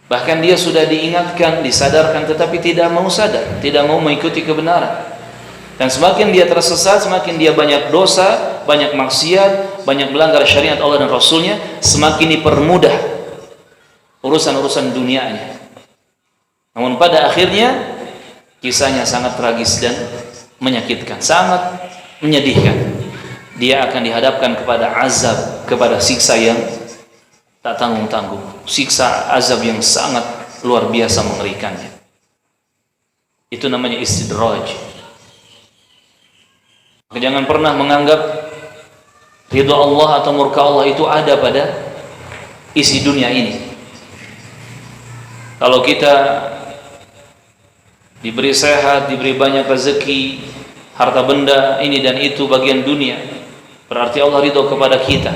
Bahkan dia sudah diingatkan, disadarkan, tetapi tidak mau sadar, tidak mau mengikuti kebenaran. Dan semakin dia tersesat, semakin dia banyak dosa, banyak maksiat, banyak melanggar syariat Allah dan Rasulnya, semakin dipermudah urusan-urusan dunianya. Namun pada akhirnya kisahnya sangat tragis dan menyakitkan, sangat menyedihkan. Dia akan dihadapkan kepada azab, kepada siksa yang tak tanggung-tanggung, siksa azab yang sangat luar biasa mengerikannya. Itu namanya istidraj. Jangan pernah menganggap ridha Allah atau murka Allah itu ada pada isi dunia ini. Kalau kita diberi sehat, diberi banyak rezeki, harta benda ini dan itu bagian dunia, berarti Allah ridho kepada kita.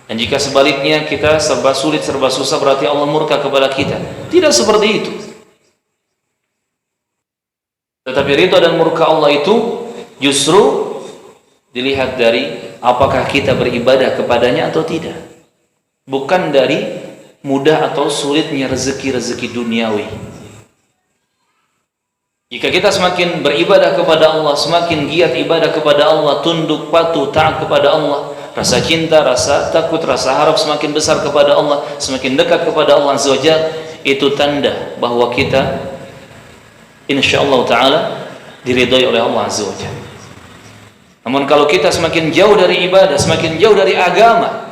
Dan jika sebaliknya kita serba sulit, serba susah, berarti Allah murka kepada kita. Tidak seperti itu. Tetapi ridho dan murka Allah itu justru dilihat dari apakah kita beribadah kepadanya atau tidak. Bukan dari mudah atau sulitnya rezeki-rezeki duniawi. Jika kita semakin beribadah kepada Allah, semakin giat ibadah kepada Allah, tunduk patuh taat kepada Allah, rasa cinta, rasa takut, rasa harap semakin besar kepada Allah, semakin dekat kepada Allah Azza wa Jalla, itu tanda bahwa kita insyaallah taala diridhai oleh Allah Azza wa Jalla. Namun kalau kita semakin jauh dari ibadah, semakin jauh dari agama,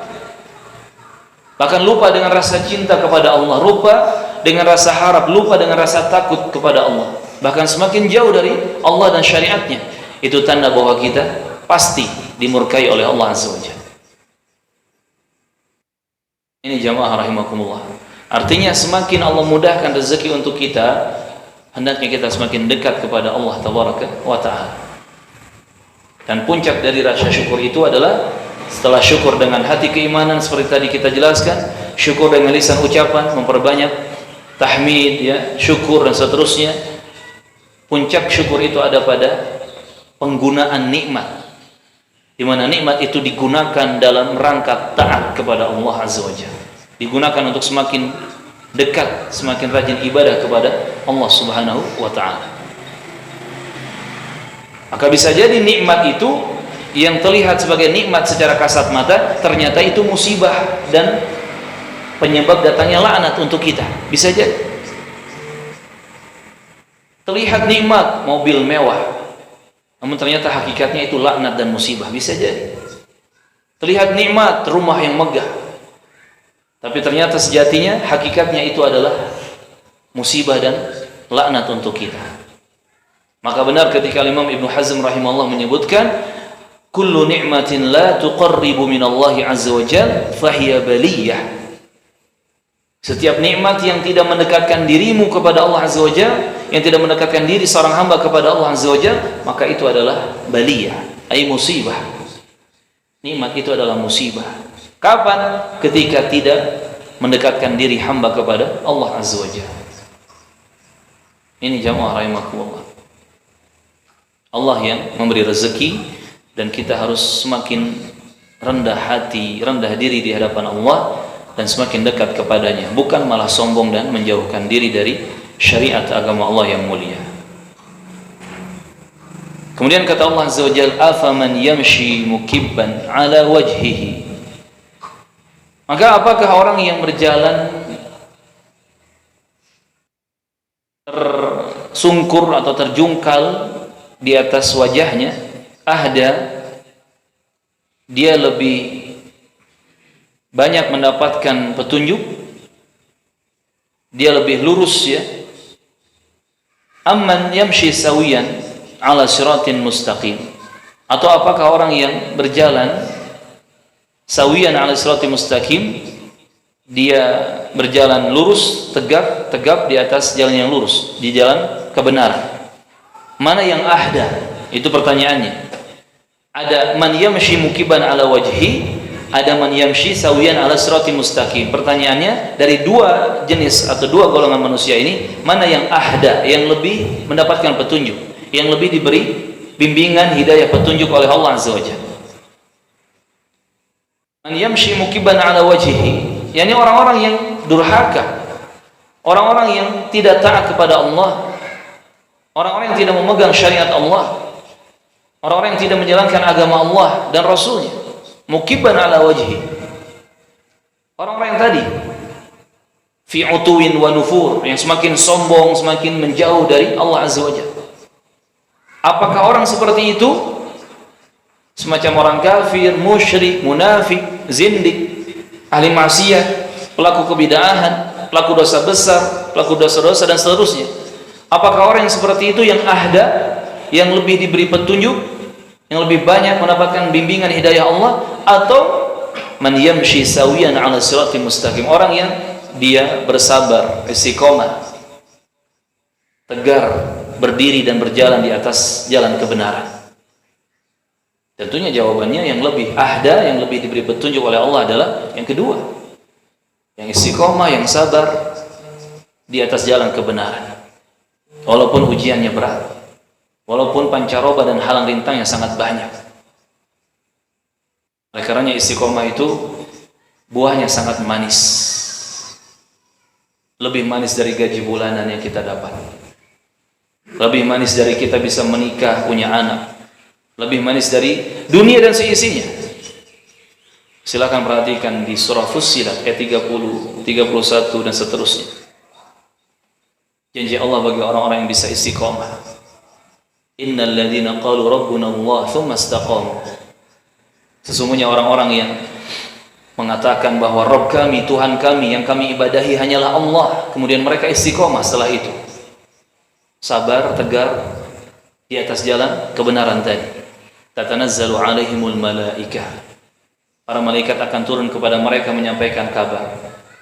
bahkan lupa dengan rasa cinta kepada Allah, lupa dengan rasa harap, lupa dengan rasa takut kepada Allah, bahkan semakin jauh dari Allah dan syariatnya, itu tanda bahwa kita pasti dimurkai oleh Allah Azza wa Jalla. Ini jamaah rahimakumullah. Artinya semakin Allah mudahkan rezeki untuk kita, hendaknya kita semakin dekat kepada Allah tabaraka wa ta'ala. Dan puncak dari rasa syukur itu adalah setelah syukur dengan hati keimanan seperti tadi kita jelaskan, syukur dengan lisan ucapan, memperbanyak tahmid, ya, syukur dan seterusnya. Puncak syukur itu ada pada penggunaan nikmat, di mana nikmat itu digunakan dalam rangka taat kepada Allah Azza wa Jalla, digunakan untuk semakin dekat, semakin rajin ibadah kepada Allah Subhanahu wa ta'ala. Maka bisa jadi nikmat itu yang terlihat sebagai nikmat secara kasat mata, ternyata itu musibah dan penyebab datangnya laknat untuk kita. Bisa jadi terlihat nikmat, mobil mewah, namun ternyata hakikatnya itu laknat dan musibah. Bisa jadi terlihat nikmat, rumah yang megah, tapi ternyata sejatinya hakikatnya itu adalah musibah dan laknat untuk kita. Maka benar ketika Imam Ibnu Hazm rahimahullah menyebutkan, kullu ni'matin la tuqarribu minallahi azza wa jalla fahiya baliyah. Setiap nikmat yang tidak mendekatkan dirimu kepada Allah azza wa jalla, yang tidak mendekatkan diri seorang hamba kepada Allah azza wa jalla, maka itu adalah baliyah, ay musibah. Nikmat itu adalah musibah. Kapan? Ketika tidak mendekatkan diri hamba kepada Allah azza wa jalla. Ini jamaah rahimakumullah. Allah yang memberi rezeki, dan kita harus semakin rendah hati, rendah diri di hadapan Allah, dan semakin dekat kepadanya, bukan malah sombong dan menjauhkan diri dari syariat agama Allah yang mulia. Kemudian kata Allah Azza wa Jalla, afaman yamshi mukibban ala wajhihi. Maka apakah orang yang berjalan tersungkur atau terjungkal di atas wajahnya, ahda, dia lebih banyak mendapatkan petunjuk, dia lebih lurus, ya, amman yamshi sawiyan ala siratin mustaqim, atau apakah orang yang berjalan sawiyan ala siratin mustaqim, dia berjalan lurus, tegap di atas jalan yang lurus, di jalan kebenaran. Mana yang ahda? Itu pertanyaannya. Ada man yamshi mukiban ala wajhi, ada man yamshi sawiyan ala siratin mustaqim. Pertanyaannya, dari dua jenis atau dua golongan manusia ini, mana yang ahda, yang lebih mendapatkan petunjuk, yang lebih diberi bimbingan hidayah petunjuk oleh Allah Azza wa Jalla? Man yamshi mukiban ala wajhi, yakni orang-orang yang durhaka, orang-orang yang tidak taat kepada Allah, orang-orang yang tidak memegang syariat Allah, orang-orang yang tidak menjalankan agama Allah dan Rasulnya. Mukiban ala wajhi, orang-orang yang tadi fi utuwin wa nufur, yang semakin sombong, semakin menjauh dari Allah Azza wa Jalla. Apakah orang seperti itu semacam orang kafir, musyrik, munafik, zindik, ahli maksiat, pelaku kebid'ahan, pelaku dosa besar, pelaku dosa-dosa dan seterusnya? Apakah orang yang seperti itu yang ahda, yang lebih diberi petunjuk, yang lebih banyak mendapatkan bimbingan hidayah Allah, atau man yamshi sawiyan ala siratin mustaqim, orang yang dia bersabar, istiqomah, tegar, berdiri dan berjalan di atas jalan kebenaran. Tentunya jawabannya yang lebih ahda, yang lebih diberi petunjuk oleh Allah adalah yang kedua, yang istiqomah, yang sabar di atas jalan kebenaran. Walaupun ujiannya berat, walaupun pancaroba dan halang rintangnya sangat banyak. Oleh karenanya istiqomah itu buahnya sangat manis, lebih manis dari gaji bulanan yang kita dapat, lebih manis dari kita bisa menikah, punya anak, lebih manis dari dunia dan seisinya. Silakan perhatikan di surah Fussilat ayat 30, 31 dan seterusnya. Janji Allah bagi orang-orang yang bisa istiqomah. Innal ladzina qalu rabbuna Allah tsumma istaqamu. Sesungguhnya orang-orang yang mengatakan bahwa Rabb kami, Tuhan kami yang kami ibadahi hanyalah Allah, kemudian mereka istiqomah setelah itu, sabar, tegar di atas jalan kebenaran tadi. Tatanazzalu alaihimul malaikah, para malaikat akan turun kepada mereka menyampaikan kabar,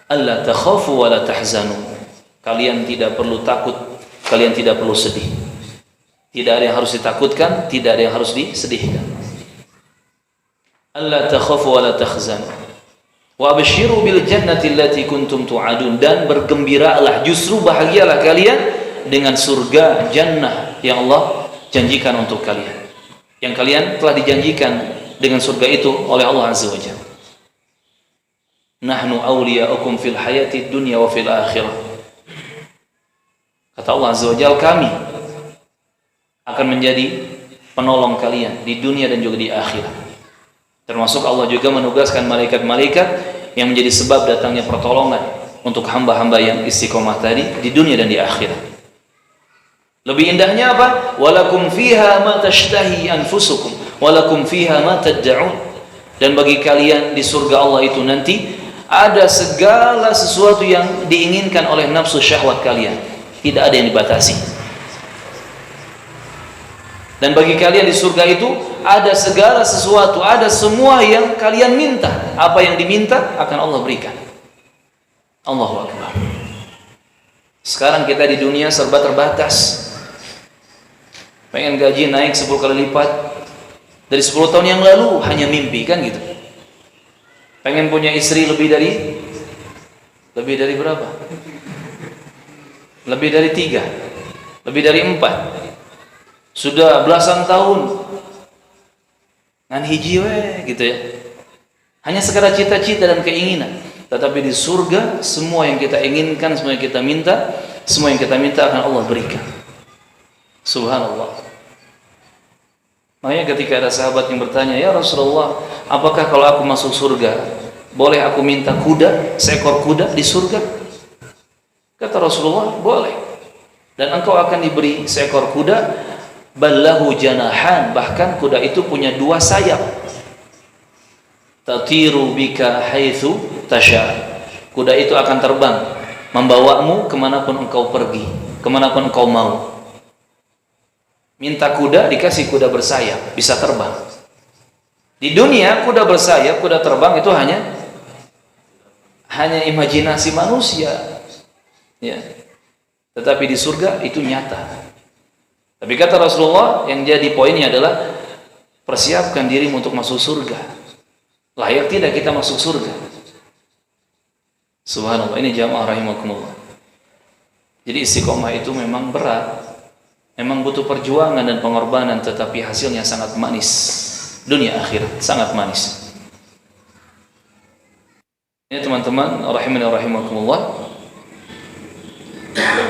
alla takhafu wa la tahzanu, kalian tidak perlu takut, kalian tidak perlu sedih. Tidak ada yang harus ditakutkan, tidak ada yang harus disedihkan. Alla takhafu wa la tahzanu wa abshiru bil jannati allati kuntum tu'adun, dan bergembiralah, justru bahagialah kalian dengan surga jannah yang Allah janjikan untuk kalian, yang kalian telah dijanjikan dengan surga itu oleh Allah Azza wa Jalla. Nahnu awliya'ukum fil hayati dunya wa fil akhirah. Kata Allah Azza wa Jalla, kami akan menjadi penolong kalian di dunia dan juga di akhirat. Termasuk Allah juga menugaskan malaikat-malaikat yang menjadi sebab datangnya pertolongan untuk hamba-hamba yang istiqomah tadi di dunia dan di akhirat. Lebih indahnya apa? Walakum fiha ma tashtahi anfusukum walakum fiha ma tad'un. Dan bagi kalian di surga Allah itu nanti ada segala sesuatu yang diinginkan oleh nafsu syahwat kalian, tidak ada yang dibatasi. Dan bagi kalian di surga itu ada segala sesuatu, ada semua yang kalian minta. Apa yang diminta akan Allah berikan. Allahu Akbar. Sekarang kita di dunia serba terbatas. Pengen gaji naik 10 kali lipat dari 10 tahun yang lalu, hanya mimpi kan gitu. Pengen punya istri lebih dari berapa? Lebih dari 3, lebih dari 4. Sudah belasan tahun ngan hiji we gitu ya, hanya sekedar cita-cita dan keinginan. Tetapi di surga semua yang kita inginkan, semua yang kita minta, semua yang kita minta akan Allah berikan. Subhanallah. Makanya ketika ada sahabat yang bertanya, ya Rasulullah, apakah kalau aku masuk surga boleh aku minta kuda, seekor kuda di surga? Kata Rasulullah, boleh. Dan engkau akan diberi seekor kuda, ballahu janahan, bahkan kuda itu punya 2 sayap. Tatiru bika haitsu tasha, kuda itu akan terbang membawamu kemanapun engkau pergi, kemanapun engkau mau. Minta kuda, dikasih kuda bersayap, bisa terbang. Di dunia kuda bersayap, kuda terbang itu hanya imajinasi manusia ya. Tetapi di surga itu nyata. Tapi kata Rasulullah, yang jadi poinnya adalah persiapkan dirimu untuk masuk surga. Layak tidak kita masuk surga? Subhanallah, ini jamaah rahimakumullah. Jadi istiqomah itu memang berat, memang butuh perjuangan dan pengorbanan, tetapi hasilnya sangat manis. Dunia akhirat sangat manis. Ini teman-teman rahimani rahimakumullah.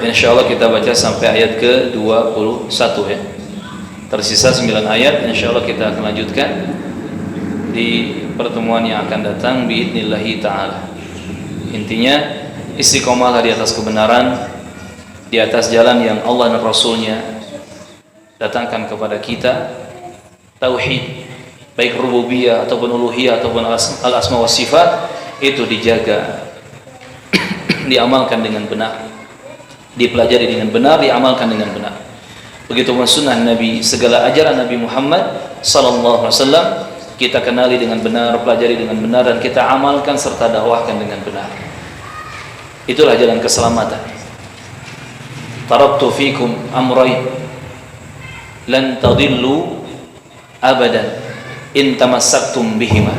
Insyaallah kita baca sampai ayat ke-21 ya. Tersisa 9 ayat, insyaallah kita akan lanjutkan di pertemuan yang akan datang biidnillahi ta'ala. Intinya istiqomahlah di atas kebenaran, di atas jalan yang Allah dan Rasulnya datangkan kepada kita. Tauhid, baik rububiyah ataupun uluhiyah ataupun al-asma wa sifat, itu dijaga, diamalkan dengan benar, dipelajari dengan benar, diamalkan dengan benar. Begitu pun sunnah Nabi, segala ajaran Nabi Muhammad sallallahu alaihi wasallam kita kenali dengan benar, pelajari dengan benar, dan kita amalkan serta dakwahkan dengan benar. Itulah jalan keselamatan. Taraktu fikum amrayn lan tadillu abadan in tamassaktum bihima.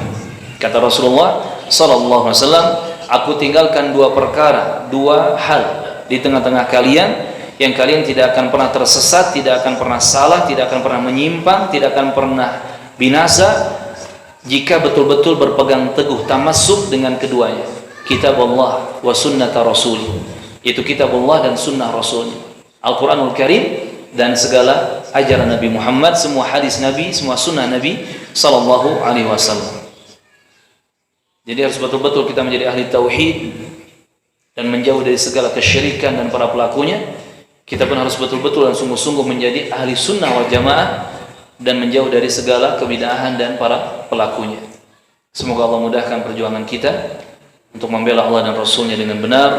Kata Rasulullah sallallahu alaihi wasallam, aku tinggalkan dua perkara, dua hal di tengah-tengah kalian yang kalian tidak akan pernah tersesat, tidak akan pernah salah, tidak akan pernah menyimpang, tidak akan pernah binasa jika betul-betul berpegang teguh tamassuk dengan keduanya, kitab Allah wa sunnata rasuli, itu kitab Allah dan sunnah Rasulnya, Al-Quranul Karim dan segala ajaran Nabi Muhammad, semua hadis Nabi, semua sunnah Nabi sallallahu alaihi wasallam. Jadi harus betul-betul kita menjadi ahli tauhid dan menjauh dari segala kesyirikan dan para pelakunya. Kita pun harus betul-betul dan sungguh-sungguh menjadi ahli sunnah wal jamaah dan menjauh dari segala kebidahan dan para pelakunya. Semoga Allah mudahkan perjuangan kita untuk membela Allah dan Rasulnya dengan benar,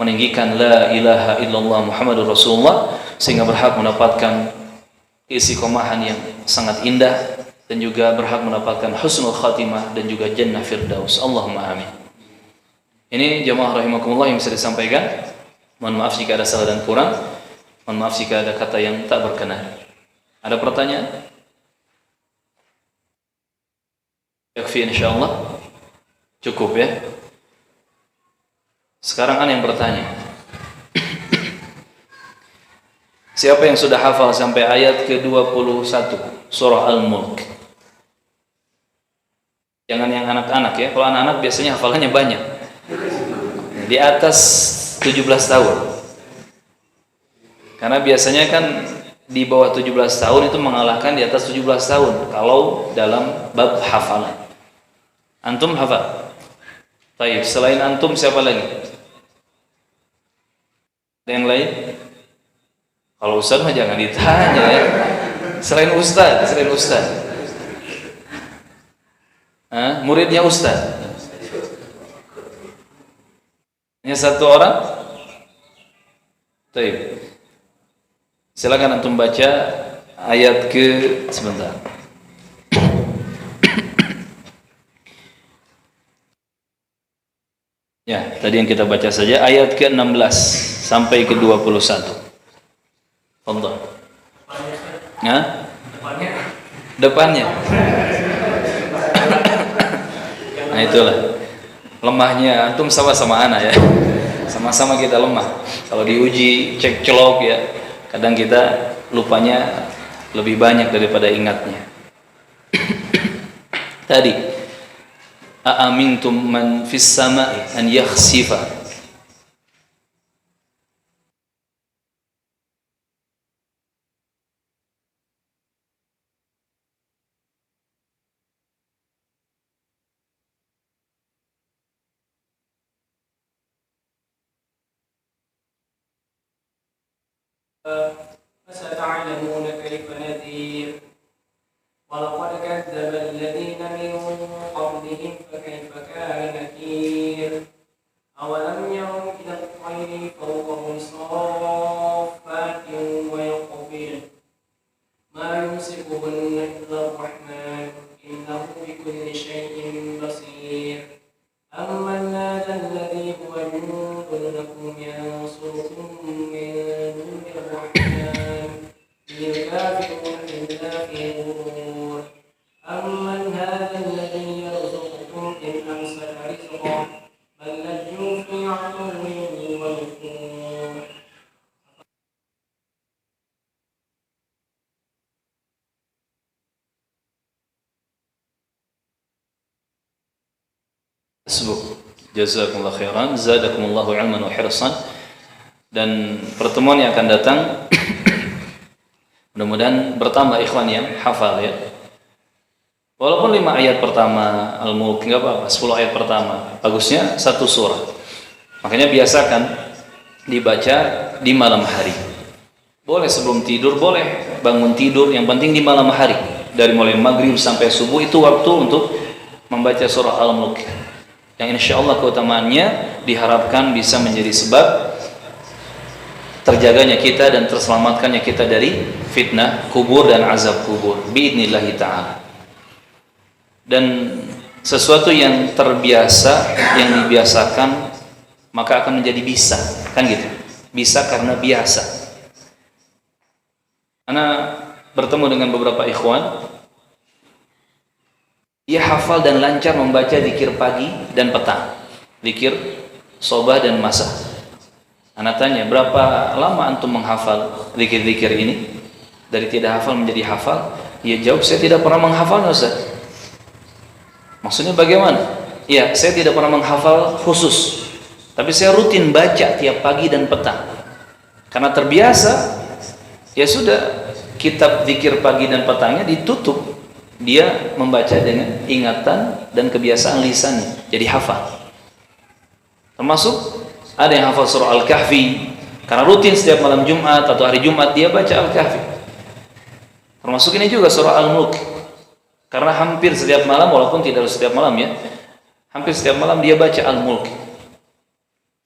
meninggikan la ilaha illallah Muhammadur Rasulullah, sehingga berhak mendapatkan istiqomahan yang sangat indah dan juga berhak mendapatkan husnul khatimah dan juga jannah firdaus. Allahumma amin. Ini jamaah rahimakumullah yang bisa disampaikan. Mohon maaf jika ada salah dan kurang. Mohon maaf jika ada kata yang tak berkenan. Ada pertanyaan? Yakfi insyaallah. Cukup ya. Sekarang ana yang bertanya. Siapa yang sudah hafal sampai ayat ke-21 surah Al-Mulk? Jangan yang anak-anak ya. Kalau anak-anak biasanya hafalannya banyak. Di atas 17 tahun. Karena biasanya kan di bawah 17 tahun itu mengalahkan di atas 17 tahun kalau dalam bab hafalan. Antum hafal? Baik, selain antum siapa lagi? Ada yang lain? Kalau ustaz mah jangan ditanya ya. Selain ustaz. Muridnya ustaz. Hanya satu orang? Baik. Silakan antum baca ayat sebentar. Ya, tadi yang kita baca saja ayat ke-16 sampai ke-21. Fadhal. Depannya. Nah itulah lemahnya antum sama-sama ana ya. Sama-sama kita lemah. Kalau diuji cek celok ya, kadang kita lupanya lebih banyak daripada ingatnya. Tadi aamintum man fis sama'i an yakhsifa فستعلمون كيف نذير ولقد كذب الذين من قبلهم فكيف كان نكير أولم يروا إلى الطير فوقهم صافات ويقبضن ما يمسكهن إلا الرحمن إنه بكل شيء بصير أمن هذا الذي هو جند لكم ينصركم من دون الرحمن إن الكافرون إلا في غرور أمن هذا الذي يرزقكم إن أمسك رزقه بل لجوا في عتو ونفور. Jazakumullah khairan, zadakumullahu ilman wa hirsan. Dan pertemuan yang akan datang mudah-mudahan bertambah ikhwan yang hafal ya. Walaupun 5 ayat pertama Al-Mulk enggak apa-apa, 10 ayat pertama. Bagusnya satu surah. Makanya biasakan dibaca di malam hari. Boleh sebelum tidur, boleh bangun tidur, yang penting di malam hari. Dari mulai maghrib sampai subuh itu waktu untuk membaca surah Al-Mulk. Yang insya Allah keutamaannya diharapkan bisa menjadi sebab terjaganya kita dan terselamatkannya kita dari fitnah kubur dan azab kubur biidnillahi ta'ala. Dan sesuatu yang terbiasa, yang dibiasakan maka akan menjadi bisa, kan gitu. Bisa karena biasa. Ana bertemu dengan beberapa ikhwan, dia hafal dan lancar membaca zikir pagi dan petang, zikir sobah dan masa. Ana tanya, berapa lama antum menghafal zikir-zikir ini? Dari tidak hafal menjadi hafal? Dia jawab, saya tidak pernah menghafalnya, Ustaz. Maksudnya bagaimana? Ya, saya tidak pernah menghafal khusus, tapi saya rutin baca tiap pagi dan petang. Karena terbiasa, ya sudah, kitab zikir pagi dan petangnya ditutup. Dia membaca dengan ingatan dan kebiasaan lisannya, jadi hafal. Termasuk ada yang hafal surah Al-Kahfi, karena rutin setiap malam Jumat atau hari Jumat dia baca Al-Kahfi. Termasuk ini juga surah Al-Mulk, karena hampir setiap malam, walaupun tidak setiap malam ya, hampir setiap malam dia baca Al-Mulk.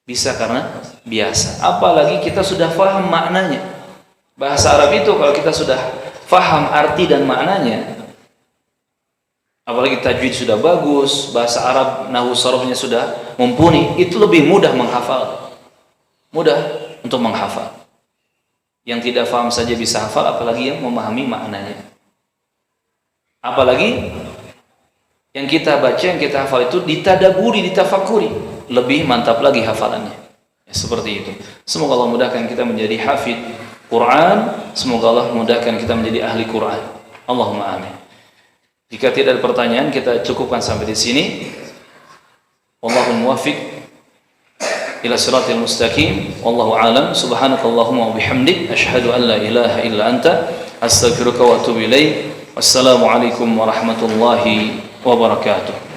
Bisa karena biasa. Apalagi kita sudah faham maknanya. Bahasa Arab itu kalau kita sudah faham arti dan maknanya, apalagi tajwid sudah bagus, bahasa Arab nahwu sharafnya sudah mumpuni, itu lebih mudah menghafal. Mudah untuk menghafal. Yang tidak faham saja bisa hafal, apalagi yang memahami maknanya. Apalagi yang kita baca, yang kita hafal itu ditadaburi, ditafakuri, lebih mantap lagi hafalannya. Ya, seperti itu. Semoga Allah mudahkan kita menjadi hafid Quran, semoga Allah mudahkan kita menjadi ahli Quran. Allahumma amin. Jika tidak ada pertanyaan, kita cukupkan sampai di sini. Wallahul muwaffiq ila siratil mustaqim. Wallahu a'lam. Subhanakallahumma wa bihamdik, asyhadu an la ilaha illa anta, astaghfiruka wa atubu ilaik. Wassalamu alaikum warahmatullahi wabarakatuh.